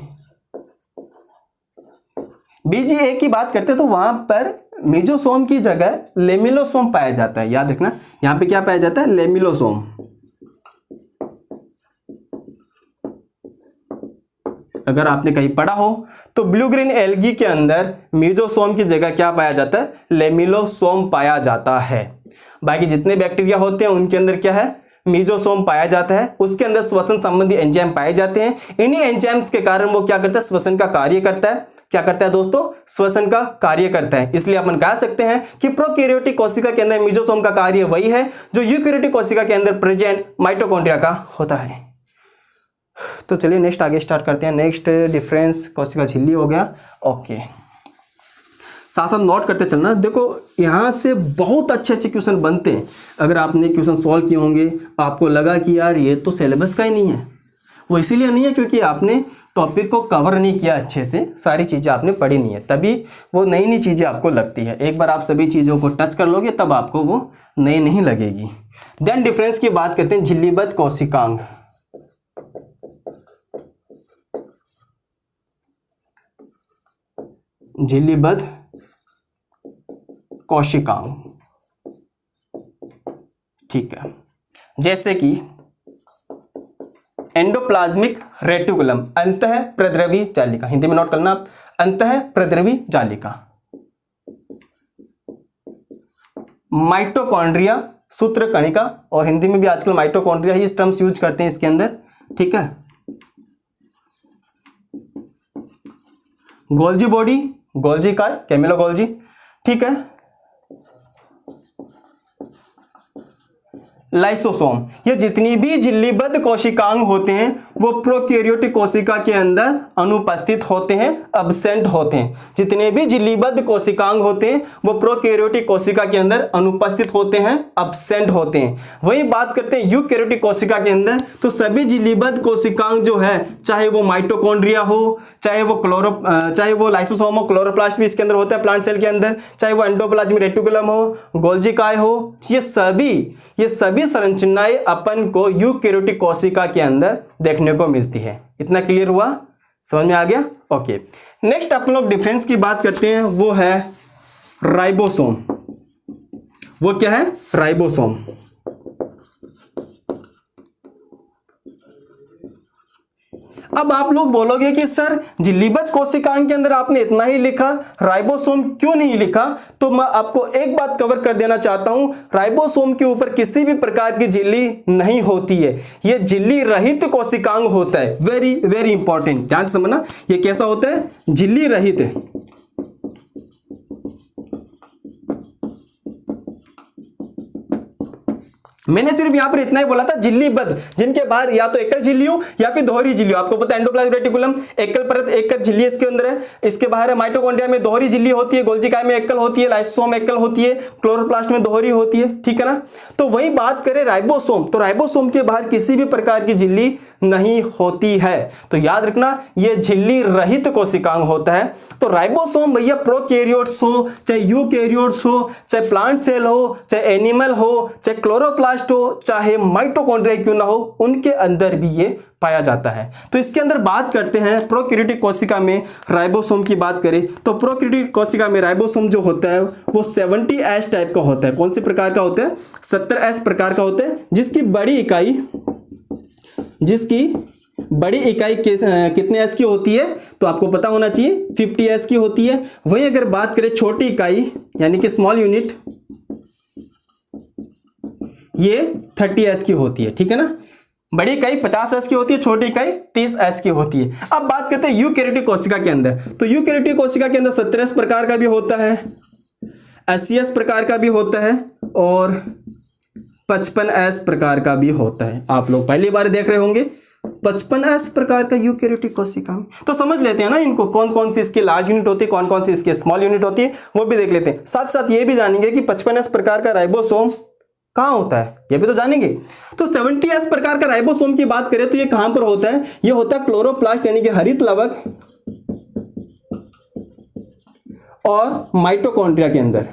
BGA की बात करते हैं तो वहां पर मीजोसोम की जगह लेमिलोसोम पाया जाता है। याद रखना, यहां पे क्या पाया जाता है? लेमिलोसोम। अगर आपने कहीं पढ़ा हो तो ब्लू ग्रीन एल्गी के अंदर मीजोसोम की जगह क्या पाया जाता है? लेमिलोसोम पाया जाता है। बाकी जितने बैक्टीरिया होते हैं उनके अंदर क्या है? मीजोसोम पाया जाता है। उसके अंदर श्वसन संबंधी एंजाइम पाए जाते हैं। इन्हीं एंजाइम्स के कारण वो क्या करता है? श्वसन का कार्य करता है। क्या करता है दोस्तों? श्वसन का कार्य करता है। इसलिए अपन कह सकते हैं कि प्रोकैरियोटिक कोशिका के अंदर मीजोसोम का कार्य वही है जो यूकैरियोटिक कोशिका के अंदर प्रेजेंट माइटोकॉन्ड्रिया का होता है। तो चलिए नेक्स्ट आगे स्टार्ट करते हैं। नेक्स्ट डिफरेंस कोशिका झिल्ली हो गया। ओके, साथ साथ नोट करते चलना। देखो यहाँ से बहुत अच्छे अच्छे क्वेश्चन बनते हैं। अगर आपने क्वेश्चन सॉल्व किए होंगे, आपको लगा कि यार ये तो सिलेबस का ही नहीं है, वो इसीलिए नहीं है क्योंकि आपने टॉपिक को कवर नहीं किया अच्छे से, सारी चीज़ें आपने पढ़ी नहीं है, तभी वो नई नई चीज़ें आपको लगती है। एक बार आप सभी चीज़ों को टच कर लोगे तब आपको वो नई नहीं लगेगी। देन डिफरेंस की बात करते हैं, झिल्लीबद्ध कोशिकांग। झिल्लीबद्ध कोशिकांग, ठीक है, जैसे कि एंडोप्लाज्मिक रेटिकुलम, अंतः प्रद्रवी जालिका, हिंदी में नोट करना आप, अंतः प्रद्रवी जालिका। माइटोकॉन्ड्रिया, सूत्रकणिका, और हिंदी में भी आजकल माइटोकॉन्ड्रिया ही टर्म्स यूज करते हैं इसके अंदर, ठीक है। गोल्जी बॉडी, गोल्जी काय, कैमिलो गोल्जी, ठीक है। लाइसोसोम, ये जितनी भी झिल्लीबद्ध कोशिकांग होते हैं वो प्रोकैरियोटिक कोशिका के अंदर अनुपस्थित होते हैं, अब्सेंट होते हैं। जितने भी झिल्लीबद्ध कोशिकांग होते हैं वो प्रोकैरियोटिक कोशिका के अंदर अनुपस्थित होते हैं, अब्सेंट होते हैं। वही बात करते हैं यूकैरियोटिक कोशिका के अंदर, तो सभी झिल्लीबद्ध कोशिकांग जो है, चाहे वो माइटोकॉन्ड्रिया हो, चाहे वो लाइसोसोम हो, क्लोरोप्लास्ट भी इसके अंदर होता है प्लांट सेल के अंदर, चाहे वो एंडोप्लाज्मिक रेटिकुलम हो, गोल्जी काय हो, ये सभी संरचनाएं अपन को यूकैरियोटिक कोशिका के अंदर देखने को मिलती है। इतना क्लियर हुआ? समझ में आ गया? ओके, नेक्स्ट अपन लोग डिफरेंस की बात करते हैं, वो है राइबोसोम। वो क्या है? राइबोसोम। अब आप लोग बोलोगे कि सर झिल्लीबद्ध कोशिकांग के अंदर आपने इतना ही लिखा, राइबोसोम क्यों नहीं लिखा? तो मैं आपको एक बात कवर कर देना चाहता हूं, राइबोसोम के ऊपर किसी भी प्रकार की झिल्ली नहीं होती है। यह झिल्ली रहित कोशिकांग होता है। वेरी वेरी इंपॉर्टेंट, ध्यान से समझना, यह कैसा होता है? झिल्ली रहित। मैंने सिर्फ यहां पर इतना ही बोला था, झिल्लीबद्ध, जिनके बाहर या तो एकल झिल्ली हो या फिर दोहरी झिल्ली हो। आपको पता है एंडोप्लाज्मिक रेटिकुलम एकल परत, एकल झिल्ली इसके अंदर है, इसके बाहर है। माइटोकॉन्ड्रिया में दोहरी झिल्ली होती है, गोल्जी काय में एकल होती है, लाइसोसोम में एकल होती है, क्लोरोप्लास्ट में दोहरी होती है, ठीक है ना। तो वही बात करें राइबोसोम, तो राइबोसोम के बाहर किसी भी प्रकार की झिल्ली नहीं होती है। तो याद रखना, यह झिल्ली रहित कोशिकांग होता है। तो राइबोसोम भैया प्रोकैरियोट्स हो, चाहे यूकैरियोट्स हो, चाहे प्लांट सेल हो, चाहे एनिमल हो, चाहे क्लोरोप्लास्ट हो, चाहे माइटोकॉन्ड्रिया क्यों ना हो, उनके अंदर भी ये पाया जाता है। तो इसके अंदर बात करते हैं प्रोकैरियोटिक कोशिका में राइबोसोम की बात करें तो प्रोकैरियोटिक कोशिका में राइबोसोम जो होता है वो 70S टाइप का होता है। कौन से प्रकार का होता है? 70S प्रकार का होता है, जिसकी बड़ी इकाई कितने एस की होती है? तो आपको पता होना चाहिए 50S की होती है। वहीं अगर बात करें छोटी इकाई यानी कि स्मॉल यूनिट, ये 30S की होती है, ठीक है ना। बड़ी इकाई 50S की होती है, छोटी इकाई 30S की होती है। अब बात करते हैं यूकैरियोटिक कोशिका के अंदर। तो यूकैरियोटिक कोशिका के अंदर 17S प्रकार का भी होता है, 80S प्रकार का भी होता है और 55S प्रकार का भी होता है। आप लोग पहली बार देख रहे होंगे 55S प्रकार का यूकैरियोटिक कोशिका में। तो समझ लेते हैं ना इनको, कौन कौन सी इसकी लार्ज यूनिट होती है, कौन कौन सी इसकी स्मॉल यूनिट होती है, वो भी देख लेते हैं। साथ साथ ये भी जानेंगे कि 55S प्रकार का राइबोसोम कहाँ होता है, ये भी तो जानेंगे। तो 70S प्रकार का राइबोसोम की बात करें तो ये कहां पर होता है, ये होता है क्लोरोप्लास्ट यानी कि हरित लवक और माइटोकॉन्ड्रिया के अंदर।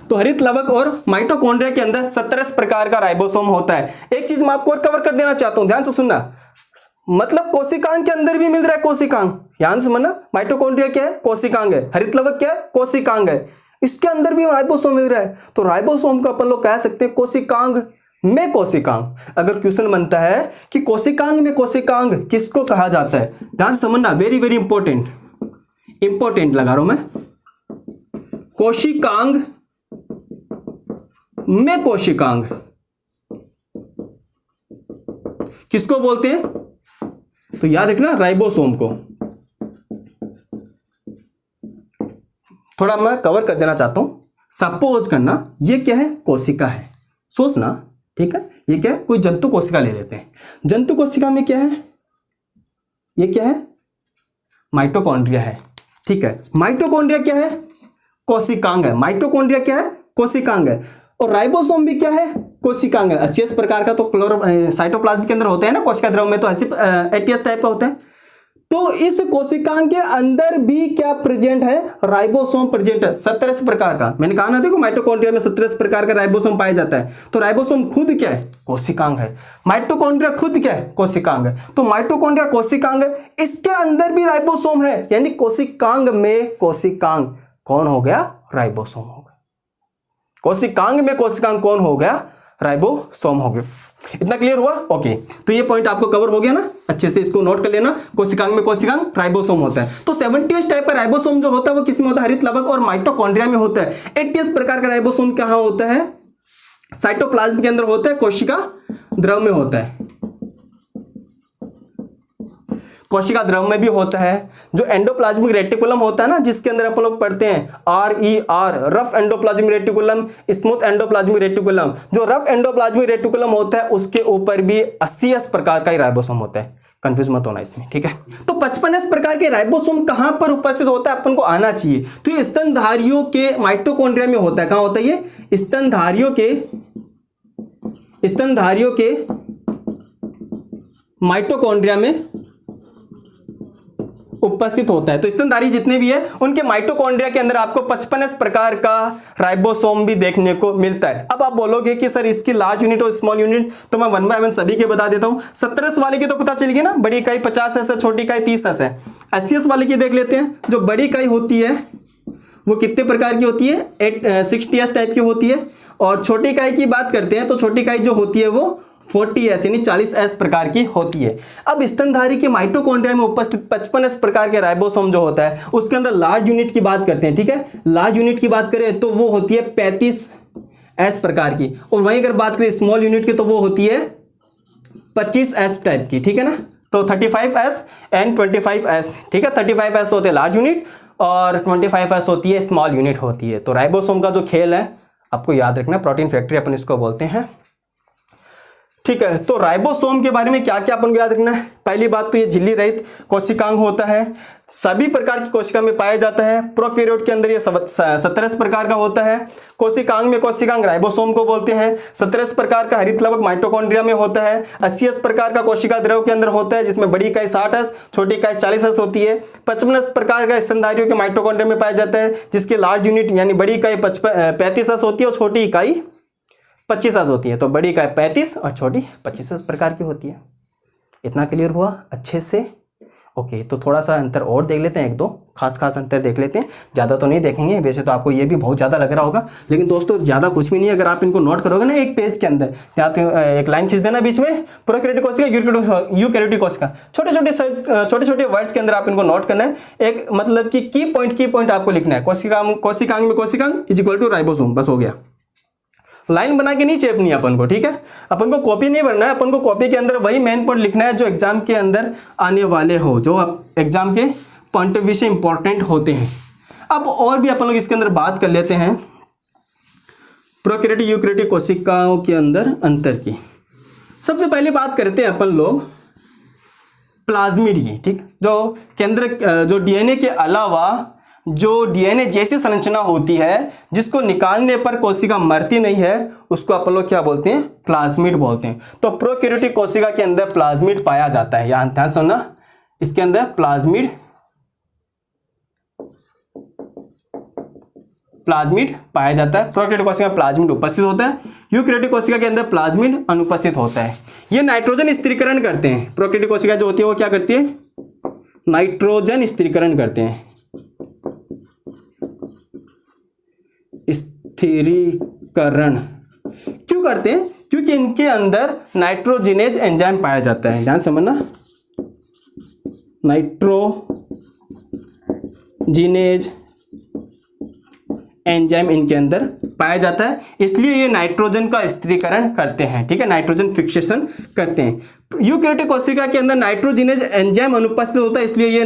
तो हरित लवक और माइटोकॉन्ड्रिया के अंदर 17S प्रकार का राइबोसोम होता है। एक चीज मैं आपको और कवर कर देना चाहता हूं, ध्यान से सुनना, मतलब कोशिकांग के अंदर भी मिल रहा है कोशिकांग, ध्यान से समझना। माइटोकॉन्ड्रिया क्या है, कोशिकांग है। हरित लवक क्या है, कोशिकांग है। इसके अंदर भी राइबोसोम मिल रहा है। तो राइबोसोम को अपन लोग कह सकते हैं कोशिकांग में कोशिकांग। अगर क्वेश्चन बनता है कि कोशिकांग में कोशिकांग किसको कहा जाता है, ध्यान से समझना, वेरी वेरी इंपॉर्टेंट लगा रहा हूं मैं। कोशिकांग में कोशिकांग किसको बोलते हैं, तो याद रखना राइबोसोम को। थोड़ा मैं कवर कर देना चाहता हूं। सपोज करना ये क्या है, कोशिका है, सोचना, ठीक है। ये क्या है, कोई जंतु कोशिका ले लेते हैं। जंतु कोशिका में क्या है, ये क्या है, माइटोकॉन्ड्रिया है, ठीक है। माइटोकॉन्ड्रिया क्या है, कोशिकांग है। माइटोकॉन्ड्रिया क्या है, कोशिकांग है। और राइबोसोम भी क्या है, कोशिकांग है। 80S प्रकार का तो साइटोप्लाज्म के अंदर होता है ना, कोशिका द्रव में तो 80S टाइप का होता है। तो इस कोशिकांग के अंदर भी क्या प्रेजेंट है, राइबोसोम प्रेजेंट है 17S प्रकार का। मैंने कहा ना, देखो माइटोकॉन्ड्रिया में 17S प्रकार का राइबोसोम पाया जाता है। तो राइबोसोम खुद क्या है, कोशिकांग है। माइटोकॉन्ड्रिया खुद क्या है, कोशिकांग है। तो माइटोकॉन्ड्रिया कोशिकांग है, इसके अंदर भी राइबोसोम है, यानी कोशिकांग में कोशिकांग कौन हो गया, राइबोसोम हो गया। कोशिकांग में कोशिकांग कौन हो गया, राइबोसोम हो गया। इतना क्लियर हुआ, ओके। तो ये पॉइंट आपको कवर हो गया ना, अच्छे से इसको नोट कर लेना। कोशिकांग में कोशिकांग राइबोसोम होता है। तो 70S टाइप का राइबोसोम जो होता है वो किसमें होता है, हरित लवक और माइटोकॉन्ड्रिया में होता है। 80S प्रकार का राइबोसोम कहां होता है, साइटोप्लाज्म के अंदर होता है, कोशिका द्रव में होता है। कोशिका द्रव में भी होता है। जो एंडोप्लाज्मिक रेटिकुलम होता है ना, जिसके अंदर अपन लोग पढ़ते हैं RER, rough endoplasmic reticulum, smooth endoplasmic reticulum. जो रफ एंडोप्लाज्मिक रेटिकुलम होता है उसके ऊपर भी 80S प्रकार का ही राइबोसोम होता है, कंफ्यूज मत होना इसमें, ठीक है। तो 55S प्रकार के राइबोसोम कहां पर उपस्थित होता है, अपन को आना चाहिए। तो ये स्तनधारियों के माइटोकॉन्ड्रिया में होता है। कहां होता है ये, स्तनधारियों के माइटोकॉन्ड्रिया में उपस्थित होता है। तो स्तनधारी जितने भी है उनके माइटोकॉन्ड्रिया के अंदर आपको 55S प्रकार का राइबोसोम भी देखने को मिलता है। अब आप बोलोगे कि सर इसकी लार्ज यूनिट और स्मॉल यूनिट, तो मैं 1 बाय 1 सभी के बता देता हूं। 17S वाले की तो पता चल गया ना, बड़ी इकाई 50S है, छोटी इकाई 30S है। 80S वाले की देख लेते हैं। जो बड़ी इकाई होती है वो कितने प्रकार की होती है, 60S टाइप की होती है। और छोटी इकाई की बात करते हैं तो छोटी इकाई जो होती है वो 40S यानी 40S प्रकार की होती है। अब स्तनधारी के माइटोकॉन्ड्रिया में उपस्थित 55S प्रकार के राइबोसोम जो होता है उसके अंदर लार्ज यूनिट की बात करते हैं, ठीक है। लार्ज यूनिट की बात करें तो वो होती है 35S प्रकार की। और वहीं अगर बात करें स्मॉल यूनिट की तो वो होती है 25S टाइप की, ठीक है ना। तो 35S एंड 25S, ठीक है। 35S तो होते हैं लार्ज यूनिट और 25S होती है स्मॉल यूनिट होती है। तो राइबोसोम का जो खेल है आपको याद रखना, प्रोटीन फैक्ट्री अपन इसको बोलते हैं, ठीक है। तो राइबोसोम के बारे में क्या क्या अपन को याद रखना है। पहली बात तो ये झिल्ली रहित कोशिकांग होता है, सभी प्रकार की कोशिका में पाया जाता है। प्रोकैरियोट के अंदर ये 17S प्रकार का होता है। कोशिकांग में कोशिकांग राइबोसोम को बोलते हैं। 17S प्रकार का हरित लवक माइटोकॉन्ड्रिया में होता है। 80S प्रकार का कोशिका द्रव के अंदर होता है, जिसमें बड़ी इकाई 60S, छोटी इकाई 40S होती है। 55S प्रकार का स्तनधारियों के माइटोकॉन्ड्रिया में पाया जाता है, जिसकी लार्ज यूनिट यानी बड़ी इकाई 35S होती है और छोटी इकाई 25S होती है। तो बड़ी इकाई 35 और छोटी 25S प्रकार की होती है। इतना क्लियर हुआ अच्छे से, ओके। तो थोड़ा सा अंतर और देख लेते हैं, एक दो खास अंतर देख लेते हैं, ज़्यादा तो नहीं देखेंगे। वैसे तो आपको ये भी बहुत ज़्यादा लग रहा होगा, लेकिन दोस्तों ज़्यादा कुछ भी नहीं है। अगर आप इनको नोट करोगे ना एक पेज के अंदर, या तो एक लाइन खींच देना बीच में, प्रोकैरियोटिक कोशिका, यूकैरियोटिक कोशिका, छोटे छोटे वर्ड्स के अंदर आप इनको नोट करना है। एक मतलब कि की पॉइंट आपको लिखना है। कोशिकांग में कोशिकांग इज इक्वल टू राइबोसोम, बस हो गया। लाइन बना के नहीं चेपनी है अपन को, ठीक है। अपन को कॉपी नहीं भरना है, अपन को कॉपी के अंदर वही मेन पॉइंट लिखना है जो एग्जाम के अंदर आने वाले हो, जो एग्जाम के पॉइंट ऑफ व्यू से इंपॉर्टेंट होते हैं। अब और भी अपन लोग इसके अंदर बात कर लेते हैं प्रोकैरियोटिक यूकैरियोटिक कोशिकाओं के अंदर अंतर की। सबसे पहले बात करते हैं अपन लोग प्लाज्मिड की, ठीक। जो डीएनए के अलावा जो डीएनए जैसी संरचना होती है जिसको निकालने पर कोशिका मरती नहीं है, उसको अपन लोग क्या बोलते हैं, प्लाज्मिड बोलते हैं। तो प्रोकैरियोटिक कोशिका के अंदर प्लाज्मिड पाया जाता है, यहां ध्यान सुनना, इसके अंदर प्लाज्मिड पाया जाता है। प्रोकैरियोटिक कोशिका में प्लाज्मिड उपस्थित होता है, यूकैरियोटिक कोशिका के अंदर प्लाज्मिड अनुपस्थित होता है। ये नाइट्रोजन स्थिरीकरण करते हैं। प्रोकैरियोटिक कोशिका जो होती है वो क्या करती है, नाइट्रोजन स्थिरीकरण करते हैं, स्थिरीकरण क्यों करते हैं, क्योंकि इनके अंदर नाइट्रोजिनेज एंजाइम पाया जाता है। ध्यान समझना, नाइट्रोजिनेज एंजाइम इनके अंदर पाया जाता है, इसलिए ये नाइट्रोजन का स्थिरीकरण करते हैं, ठीक है, नाइट्रोजन फिक्सेशन करते हैं। यूकैरियोटिक कोशिका के अंदर नाइट्रोजिनेज एंजाइम अनुपस्थित होता है, इसलिए ये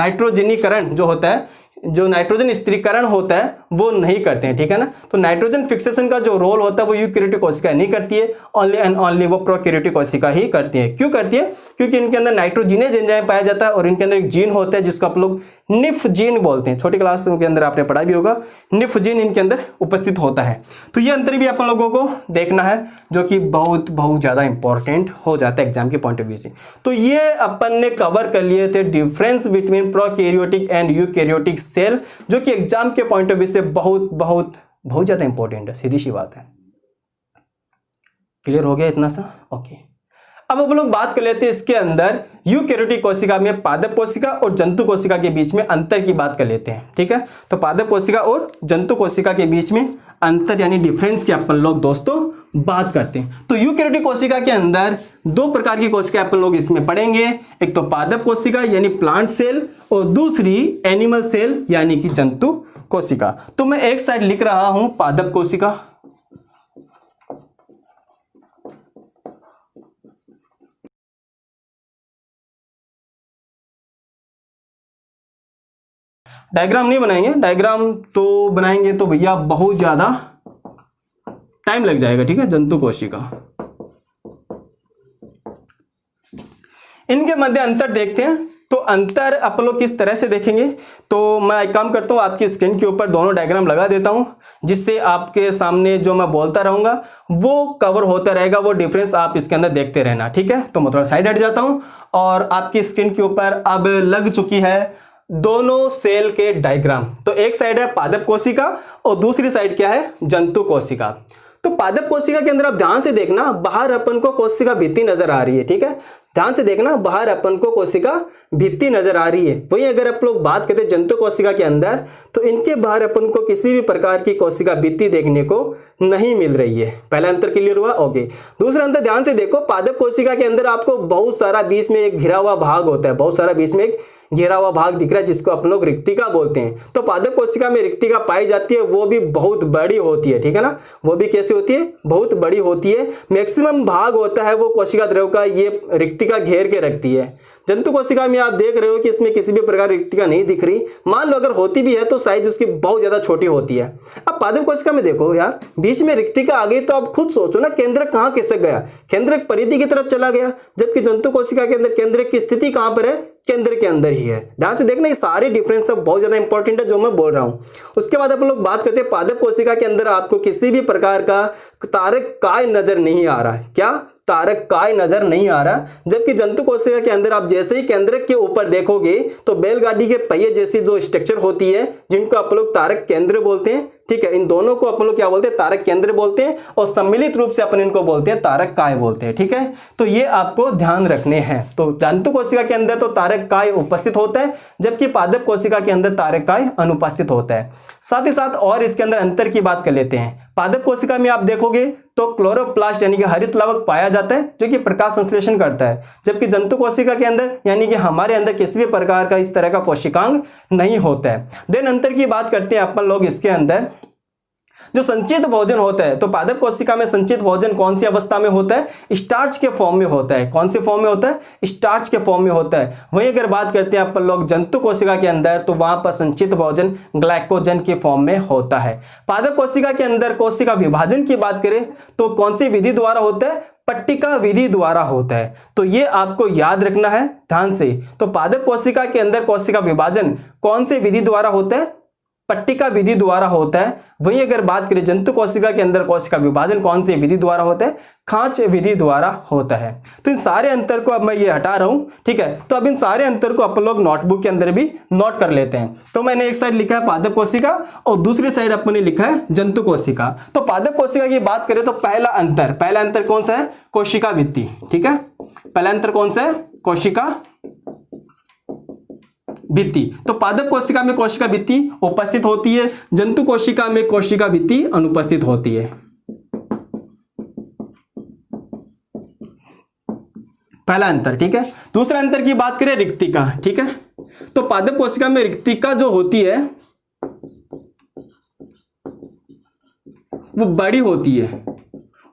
नाइट्रोजनीकरण जो होता है, जो नाइट्रोजन स्थिरीकरण होता है वो नहीं करते हैं, ठीक है ना। तो नाइट्रोजन फिक्सेशन का जो रोल होता है वो यूकैरियोटिक कोशिका नहीं करती है, ओनली एंड ओनली वो प्रोकैरियोटिक कोशिका ही करती है। क्यों करती है, क्योंकि इनके अंदर नाइट्रोजिनेज एंजाइम पाया जाता है और इनके अंदर एक जीन होता है जिसको आप लोग निफ जीन बोलते हैं। छोटी क्लास के अंदर आपने पढ़ा भी होगा, निफ जीन इनके अंदर उपस्थित होता है। तो ये अंतर भी अपन लोगों को देखना है, जो कि बहुत बहुत ज़्यादा इंपॉर्टेंट हो जाता है एग्जाम के पॉइंट ऑफ व्यू से। तो ये अपन ने कवर कर लिए थे difference between prokaryotic and eukaryotic cell, जो कि एग्जाम के पॉइंट ऑफ व्यू से बहुत बहुत बहुत ज्यादा इंपॉर्टेंट है, सीधी सी बात है। क्लियर हो गया इतना सा, ओके। अब हम लोग बात कर लेते हैं इसके अंदर यूकैरियोटिक कोशिका में पादप कोशिका और जंतु कोशिका के बीच में अंतर की बात कर लेते हैं, ठीक है। तो पादप कोशिका और जंतु कोशिका के बीच में अंतर यानी डिफरेंस की अपन लोग दोस्तों बात करते हैं। तो यूकैरियोटिक कोशिका के अंदर दो प्रकार की कोशिका अपन लोग इसमें पढ़ेंगे, एक तो पादप कोशिका यानी प्लांट सेल और दूसरी एनिमल सेल यानी कि जंतु कोशिका। तो मैं एक साइड लिख रहा हूं पादप कोशिका, डायग्राम नहीं बनाएंगे, डायग्राम तो बनाएंगे तो भैया बहुत ज्यादा टाइम लग जाएगा, ठीक है। जंतु कोशिका, इनके मध्य अंतर देखते हैं। तो अंतर अपन लोग किस तरह से देखेंगे, तो मैं एक काम करता हूं, आपकी स्क्रीन के ऊपर दोनों डायग्राम लगा देता हूं, जिससे आपके सामने जो मैं बोलता रहूंगा वो कवर होता रहेगा, वो डिफरेंस आप इसके अंदर देखते रहना, ठीक है। तो मैं थोड़ा साइड हट जाता हूं और आपकी स्क्रीन के ऊपर अब लग चुकी है दोनों सेल के डायग्राम। तो एक साइड है पादप कोशिका और दूसरी साइड क्या है, जंतु कोशिका। तो पादप कोशिका के अंदर आप ध्यान से देखना, बाहर अपन को कोशिका भित्ति नजर आ रही है, ठीक है। ध्यान से देखना, बाहर अपन को कोशिका भित्ति नजर आ रही है। वहीं अगर आप लोग बात करते हैं जंतु कोशिका के अंदर, तो इनके बाहर अपन को किसी भी प्रकार की कोशिका भित्ति देखने को नहीं मिल रही है। पहला अंतर क्लियर हुआ, ओके। दूसरा अंतर ध्यान से देखो, पादप कोशिका के अंदर आपको बहुत सारा बीच में एक घिरा हुआ भाग होता है, बहुत सारा बीच में एक घेरा हुआ भाग दिख रहा है, जिसको अपन लोग रिक्तिका बोलते हैं। तो पादप कोशिका में रिक्तिका पाई जाती है, वो भी बहुत बड़ी होती है, ठीक है ना। वो भी कैसी होती है, बहुत बड़ी होती है। मैक्सिमम भाग होता है वो कोशिका द्रव का, ये रिक्तिका घेर के रखती है। जंतु कोशिका में आप देख रहे हो कि इसमें किसी भी प्रकार रिक्तिका नहीं दिख रही, मान लो अगर होती भी है तो साइज उसकी बहुत ज्यादा छोटी होती है। अब पादप कोशिका में देखो यार, बीच में रिक्तिका आ गई तो आप खुद सोचो ना, केंद्रक कहाँ खिसक गया, केंद्रक परिधि की तरफ चला गया, जबकि जंतु कोशिका के अंदर केंद्रक की स्थिति कहां पर है, केंद्र के अंदर ही है। ध्यान से देखना, ये सारे डिफरेंस सब बहुत ज्यादा इंपॉर्टेंट है जो मैं बोल रहा हूं। उसके बाद अपन लोग बात करते हैं पादप कोशिका के अंदर आपको किसी भी प्रकार का तारक काय नजर नहीं आ रहा है। क्या, तारक काय नजर नहीं आ रहा। जबकि जंतु कोशिका के अंदर आप जैसे ही केंद्रक के ऊपर देखोगे तो बैलगाड़ी के पहिए जैसी जो स्ट्रक्चर होती है, जिनको आप लोग तारक केंद्र बोलते हैं, ठीक है। इन दोनों को अपन लोग क्या बोलते हैं, तारक केंद्र बोलते हैं, और सम्मिलित रूप से अपन इनको बोलते हैं तारक काय बोलते हैं, ठीक है। तो ये आपको ध्यान रखने हैं। तो जंतु कोशिका के अंदर तो तारक काय उपस्थित होता है, जबकि पादप कोशिका के अंदर तारक काय अनुपस्थित होता है। साथ ही साथ और इसके अंदर अंतर की बात कर लेते हैं। पादप कोशिका में आप देखोगे तो क्लोरोप्लास्ट यानी कि हरित लवक पाया जाता है, जो कि प्रकाश संश्लेषण करता है, जबकि जंतु कोशिका के अंदर यानी कि हमारे अंदर किसी भी प्रकार का इस तरह का कोशिकांग नहीं होता है। देन अंतर की बात करते हैं अपन लोग इसके अंदर जो संचित भोजन होता है, तो पादप कोशिका में संचित भोजन कौन सी अवस्था में होता है? स्टार्च के फॉर्म में होता है। कौन से फॉर्म में होता है? स्टार्च के फॉर्म में होता है। वहीं अगर बात करते हैं अपन लोग जंतु कोशिका के अंदर, तो वहां पर संचित भोजन ग्लाइकोजन के फॉर्म में होता है। पादप कोशिका के अंदर कोशिका विभाजन की बात करें तो कौन सी विधि द्वारा होता है? पट्टिका विधि द्वारा होता है। तो ये आपको याद रखना है ध्यान से। तो पादप कोशिका के अंदर कोशिका विभाजन कौन से विधि द्वारा होता है? पट्टिका विधि द्वारा होता है। वहीं अगर बात करें जंतु कोशिका के अंदर कोशिका विभाजन कौन सी विधि द्वारा होता है? खांच विधि द्वारा होता है। तो इन सारे अंतर को अब मैं ये हटा रहा हूं, ठीक है। तो अब इन सारे अंतर को अपन लोग नोटबुक के अंदर भी नोट कर लेते हैं। तो मैंने एक साइड लिखा है पादप कोशिका और दूसरी साइड अपन ने लिखा है जंतु कोशिका। तो पादप कोशिका की बात करें तो पहला अंतर कौन सा है? कोशिका भित्ति, ठीक है। पहला अंतर कौन सा है? कोशिका भित्ति। तो पादप कोशिका में कोशिका भित्ति उपस्थित होती है, जंतु कोशिका में कोशिका भित्ति अनुपस्थित होती है। पहला अंतर, ठीक है। दूसरा अंतर की बात करें रिक्तिका, ठीक है। तो पादप कोशिका में रिक्तिका जो होती है वो बड़ी होती है,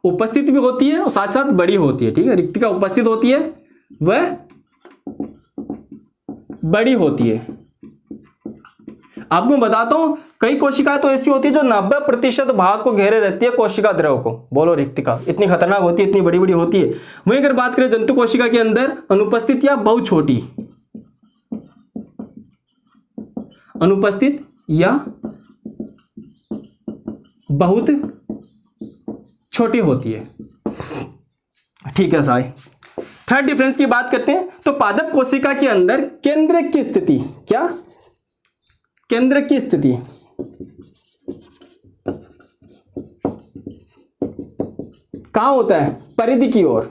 उपस्थित भी होती है और साथ साथ बड़ी होती है, ठीक है। रिक्तिका उपस्थित होती है, वह बड़ी होती है। आपको मैं बताता हूं, कई कोशिकाएं तो ऐसी होती है जो 90% भाग को घेरे रहती है कोशिका द्रव को। बोलो रिक्तिका इतनी खतरनाक होती है, इतनी बड़ी बड़ी होती है। वहीं अगर बात करें जंतु कोशिका के अंदर अनुपस्थित या बहुत छोटी, अनुपस्थित या बहुत छोटी होती है, ठीक है साई। थर्ड डिफरेंस की बात करते हैं। तो पादप कोशिका के अंदर केंद्रक की स्थिति, क्या? केंद्रक की स्थिति कहां होता है? परिधि की ओर।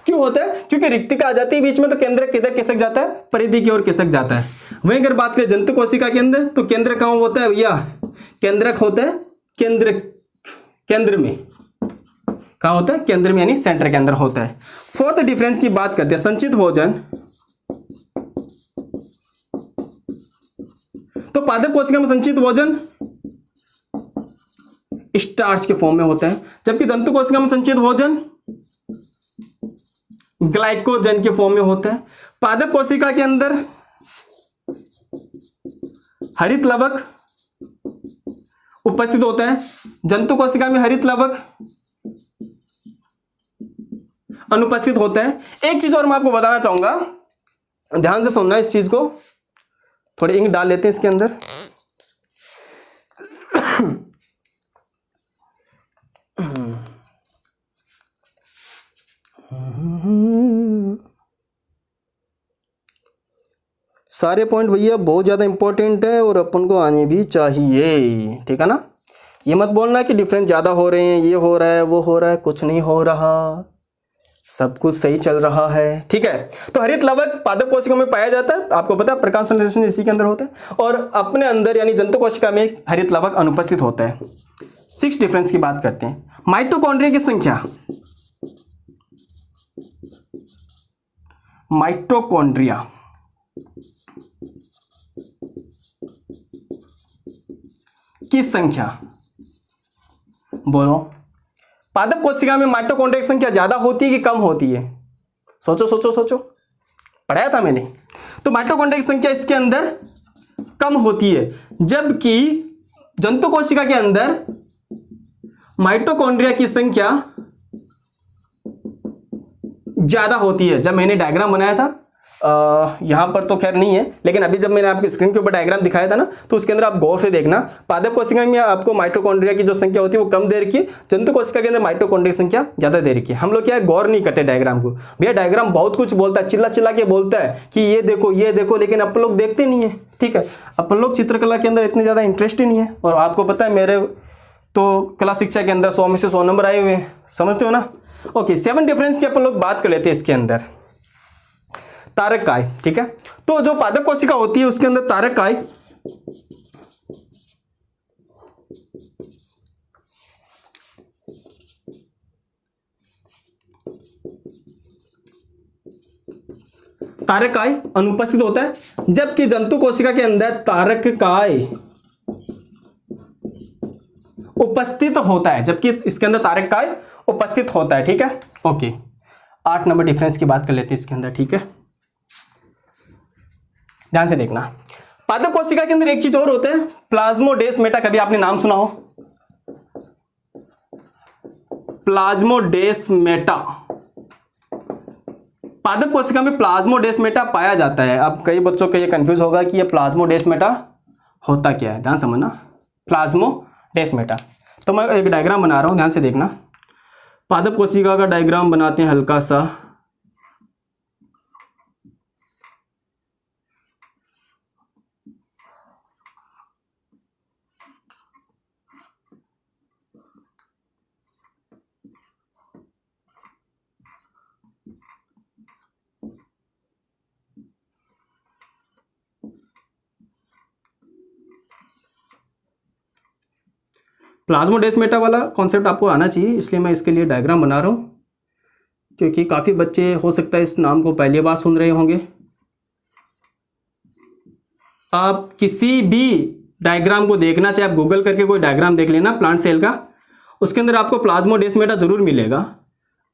क्यों होता है? क्योंकि रिक्तिका आ जाती है बीच में, तो केंद्रक किधर खिसक जाता है? परिधि की ओर खिसक जाता है। वहीं अगर बात करें जंतु कोशिका के अंदर, तो केंद्रक कहां होता है भैया? केंद्रक होता है केंद्र में। कहां होता है? केंद्र में, यानी सेंटर के अंदर होता है। फोर्थ डिफरेंस की बात करते हैं, संचित भोजन। तो पादप कोशिका में संचित भोजन स्टार्च के फॉर्म में होता है, जबकि जंतु कोशिका में संचित भोजन ग्लाइकोजन के फॉर्म में होता है। पादप कोशिका के अंदर हरित लवक उपस्थित होता है, जंतु कोशिका में हरित लवक अनुपस्थित होता है। एक चीज और मैं आपको बताना चाहूंगा, ध्यान से सुनना इस चीज को। थोड़ी इंक डाल लेते हैं इसके अंदर। सारे पॉइंट भैया बहुत ज़्यादा इंपॉर्टेंट है और अपन को आने भी चाहिए, ठीक है ना। ये मत बोलना कि डिफरेंस ज़्यादा हो रहे हैं, ये हो रहा है, वो हो रहा है। कुछ नहीं हो रहा, सब कुछ सही चल रहा है, ठीक है। तो हरित लवक पादप कोशिका में पाया जाता है, आपको पता है प्रकाश संश्लेषण इसी के अंदर होता है। और अपने अंदर यानी जंतु कोशिका में हरित लवक अनुपस्थित होता है। 6 डिफरेंस की बात करते हैं। माइटोकॉन्ड्रिया की संख्या, माइटोकॉन्ड्रिया की संख्या, बोलो पादप कोशिका में माइटोकॉन्ड्रिया की संख्या ज्यादा होती है कि कम होती है? सोचो सोचो सोचो, पढ़ाया था मैंने। तो माइटोकॉन्ड्रिया की संख्या इसके अंदर कम होती है, जबकि जंतु कोशिका के अंदर माइटोकॉन्ड्रिया की संख्या ज्यादा होती है। जब मैंने डायग्राम बनाया था, यहाँ पर तो खैर नहीं है, लेकिन अभी जब मैंने आपकी स्क्रीन के ऊपर डायग्राम दिखाया था ना, तो उसके अंदर आप गौर से देखना, पादप कोशिका में आपको माइटोकॉन्ड्रिया की जो संख्या होती है वो कम दे रखी है, जंतु कोशिका के अंदर माइटोकॉन्ड्रिया की संख्या ज्यादा दे रखी है। हम लोग क्या है, गौर नहीं करते डायग्राम को। भैया डायग्राम बहुत कुछ बोलता है, चिल्ला चिल्ला के बोलता है कि ये देखो, लेकिन अपन लोग देखते नहीं है, ठीक है। अपन लोग चित्रकला के अंदर इतने ज्यादा इंटरेस्ट ही नहीं है। और आपको पता है मेरे तो कला शिक्षा के अंदर 100 में से 100 नंबर आए हुए हैं, समझते हो ना। ओके, 7 डिफरेंस की अपन लोग बात कर लेते हैं इसके अंदर। तारक काय, ठीक है। तो जो पादप कोशिका होती है उसके अंदर तारक काय तारकाय अनुपस्थित होता है, जबकि जंतु कोशिका के अंदर तारकाय उपस्थित होता है, जबकि इसके अंदर तारकाय उपस्थित होता है। ठीक है, ओके। 8 नंबर डिफरेंस की बात कर लेते हैं इसके अंदर। ठीक है, ध्यान से देखना। पादप कोशिका के अंदर एक चीज और होता है, प्लाज्मोडेस्माटा। कभी आपने नाम सुना हो, प्लाज्मोडेस्माटा। पादप कोशिका में प्लाज्मोडेस्माटा पाया जाता है। अब कई बच्चों को ये कंफ्यूज होगा कि ये प्लाज्मोडेस्माटा होता क्या है। ध्यान समझना, प्लाज्मोडेस्माटा। तो मैं एक डायग्राम बना रहा हूं, ध्यान से देखना। पादप कोशिका का डायग्राम बनाते हैं हल्का सा। प्लाज्मोडेस्माटा वाला कॉन्सेप्ट आपको आना चाहिए, इसलिए मैं इसके लिए डायग्राम बना रहा हूँ, क्योंकि काफ़ी बच्चे हो सकता है इस नाम को पहली बार सुन रहे होंगे। आप किसी भी डायग्राम को देखना, चाहे आप गूगल करके कोई डायग्राम देख लेना प्लांट सेल का, उसके अंदर आपको प्लाज्मोडेस्माटा जरूर मिलेगा।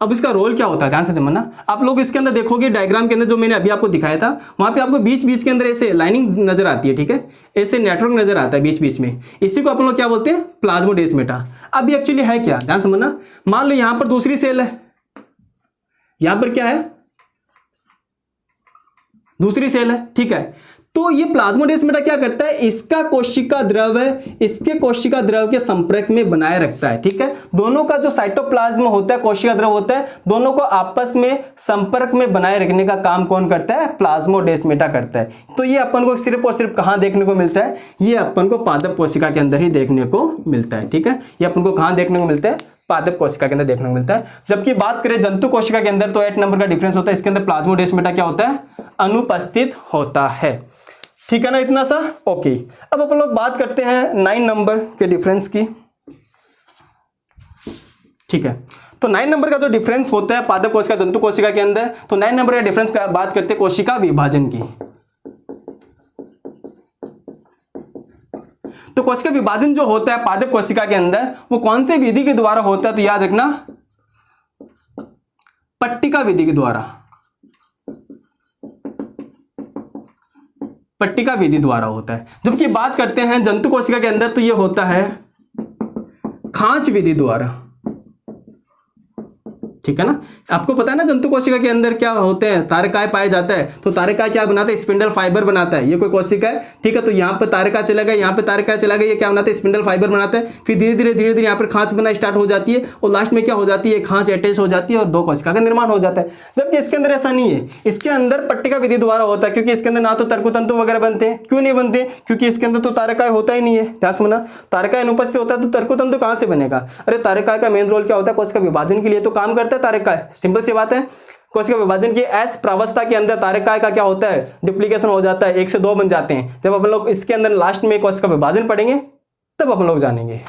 अब इसका रोल क्या होता है, ध्यान से समझना। आप लोग इसके अंदर देखोगे डायग्राम के अंदर जो मैंने अभी आपको दिखाया था, वहां पे आपको बीच बीच के अंदर ऐसे लाइनिंग नजर आती है। ठीक है, ऐसे नेटवर्क नजर आता है बीच बीच में, इसी को अपन लोग क्या बोलते हैं, प्लाज्मोडेस्माटा। अब ये एक्चुअली है क्या, ध्यान समझना। मान लो यहां पर दूसरी सेल है, यहां पर क्या है, दूसरी सेल है। ठीक है, तो ये प्लाज्मोडेस्माटा क्या करता है, इसका कोशिका द्रव है, इसके कोशिका द्रव के संपर्क में बनाए रखता है। ठीक है, दोनों का जो साइटोप्लाज्म होता है, कोशिका द्रव होता है, दोनों को आपस में संपर्क में बनाए रखने का काम कौन करता है, प्लाज्मोडेस्माटा करता है। तो ये अपन को सिर्फ और सिर्फ कहां देखने को मिलता है, ये अपन को पादप कोशिका के अंदर ही देखने को मिलता है। ठीक है, ये अपन को कहां देखने को मिलता है, पादप कोशिका के अंदर देखने को मिलता है। जबकि बात करें जंतु कोशिका के अंदर, तो 8 नंबर का डिफरेंस होता है, इसके अंदर प्लाज्मोडेस्माटा क्या होता है, अनुपस्थित होता है। ठीक है ना, इतना सा, ओके। अब अपन लोग बात करते हैं 9 नंबर के डिफरेंस की। ठीक है, तो 9 नंबर का जो डिफरेंस होता है पादप कोशिका जंतु कोशिका के अंदर, तो 9 नंबर का डिफरेंस का बात करते हैं कोशिका विभाजन की। तो कोशिका विभाजन जो होता है पादप कोशिका के अंदर, वो कौन से विधि के द्वारा होता है, तो याद रखना, पट्टिका विधि के द्वारा, पट्टिका विधि द्वारा होता है। जबकि बात करते हैं जंतु कोशिका के अंदर, तो ये होता है खांच विधि द्वारा। ठीक है ना, आपको पता है ना जंतु कोशिका के अंदर क्या होते हैं, तारकाय पाया जाता है। तो तारकाय क्या बनाता है, स्पिंडल फाइबर बनाता है। ये कोई कोशिका है, ठीक है, तो यहाँ पर तारकाय चला गया, यहाँ पे तारकाय चला गया, ये क्या बनाता है, स्पिंडल फाइबर बनाता है। फिर धीरे धीरे यहाँ पर खांच बना स्टार्ट हो जाती है, और लास्ट में क्या हो जाती है, खांच अटैच हो जाती है और 2 कोशिका का निर्माण हो जाता है। जबकि इसके अंदर ऐसा नहीं है, इसके अंदर पट्टिका विधि द्वारा होता है, क्योंकि इसके अंदर ना तो तर्कतंतु वगैरह बनते हैं। क्यों नहीं बनते, क्योंकि इसके अंदर तो तारकाय होता ही नहीं है। ध्यान से सुनना, तारकाय अनुपस्थित होता है तो तर्कतंतु कहां से बनेगा। अरे तारकाय का मेन रोल क्या होता है, कोशिका विभाजन के लिए तो काम करता है तारकाय, सिंपल सी बात है। कोशिका विभाजन की एस प्रावस्था के अंदर तारकाय का क्या होता है, डुप्लीकेशन हो जाता है, 1 से 2 बन जाते हैं। जब अपन लोग इसके अंदर लास्ट में कोशिका विभाजन पढ़ेंगे तब अपन लोग जानेंगे।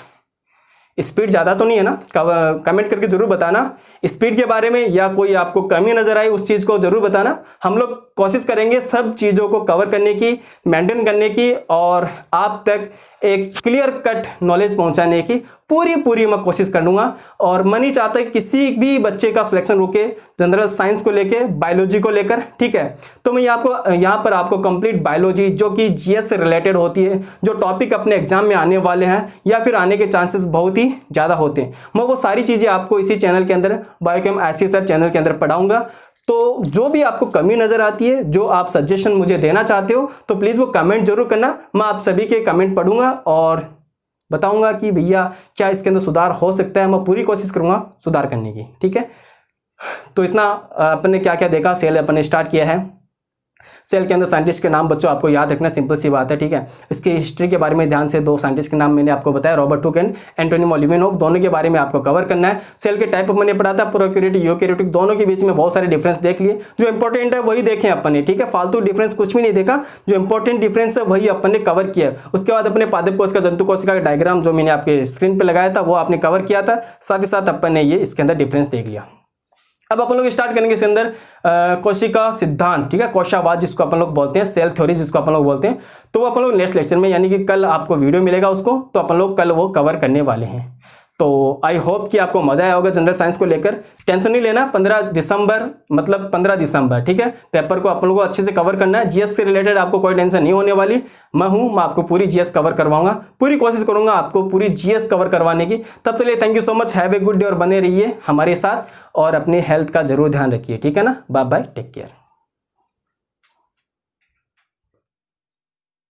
स्पीड ज़्यादा तो नहीं है ना, कमेंट करके जरूर बताना स्पीड के बारे में, या कोई आपको कमी नजर आई उस चीज़ को जरूर बताना। हम लोग कोशिश करेंगे सब चीज़ों को कवर करने की, मेंटेन करने की, और आप तक एक क्लियर कट नॉलेज पहुंचाने की पूरी मैं कोशिश करूंगा। और मन ही चाहता है किसी भी बच्चे का सिलेक्शन रुके जनरल साइंस को लेकर, बायोलॉजी को लेकर। ठीक है, तो मैं यहाँ पर आपको कंप्लीट बायोलॉजी जो कि जीएस से रिलेटेड होती है, जो टॉपिक अपने एग्जाम में आने वाले हैं या फिर आने के चांसेस बहुत ही ज़्यादा होते हैं, मैं वो सारी चीज़ें आपको इसी चैनल के अंदर, बायोकेम ऐसी सर चैनल के अंदर पढ़ाऊंगा। तो जो भी आपको कमी नज़र आती है, जो आप सजेशन मुझे देना चाहते हो, तो प्लीज़ वो कमेंट जरूर करना। मैं आप सभी के कमेंट पढ़ूंगा और बताऊंगा कि भैया क्या इसके अंदर सुधार हो सकता है। मैं पूरी कोशिश करूंगा सुधार करने की। ठीक है, तो इतना अपन ने क्या क्या देखा, सेल अपन ने स्टार्ट किया है। सेल के अंदर साइंटिस्ट के नाम बच्चों आपको याद रखना, सिंपल सी बात है। ठीक है, इसकी हिस्ट्री के बारे में ध्यान से 2 साइंटिस्ट के नाम मैंने आपको बताया, रॉबर्ट हुक एंड एंटोनी मोलिविनोव, दोनों के बारे में आपको कवर करना है। सेल के टाइप मैंने पढ़ा था, प्रोकैरियोटिक यूकैरियोटिक, दोनों के बीच में बहुत सारे डिफरेंस देख लिए। जो इंपॉर्टेंट है वही देखें अपन ने। ठीक है, फालतू डिफरेंस कुछ भी नहीं देखा, जो इंपॉर्टेंट डिफरेंस है वही अपन ने कवर किया। उसके बाद अपने पादप कोशिका जंतु कोशिका का डायग्राम जो मैंने आपके स्क्रीन पर लगाया था वो आपने कवर किया था, साथ ही साथ अपन ने ये इसके अंदर डिफरेंस देख लिया। अब अपन लोग स्टार्ट करेंगे इसके अंदर कोशिका सिद्धांत, ठीक है, कोशावाद जिसको अपन लोग बोलते हैं, सेल थ्योरी जिसको अपन लोग बोलते हैं। तो वो अपन लोग नेक्स्ट लेक्चर में, यानी कि कल आपको वीडियो मिलेगा उसको, तो अपन लोग कल वो कवर करने वाले हैं। तो आई होप कि आपको मजा आया होगा जनरल साइंस को लेकर। टेंशन नहीं लेना, 15 दिसंबर मतलब 15 दिसंबर, ठीक है, पेपर को अपन लोगों को अच्छे से कवर करना है। जीएस से रिलेटेड आपको कोई टेंशन नहीं होने वाली, मैं आपको पूरी जीएस कवर करवाऊंगा, पूरी कोशिश करूंगा आपको पूरी जीएस कवर करवाने की। तब के लिए thank you so much, have a good day और बने रहिए हमारे साथ और अपनी हेल्थ का जरूर ध्यान रखिए, ठीक है ना। Bye bye, take care.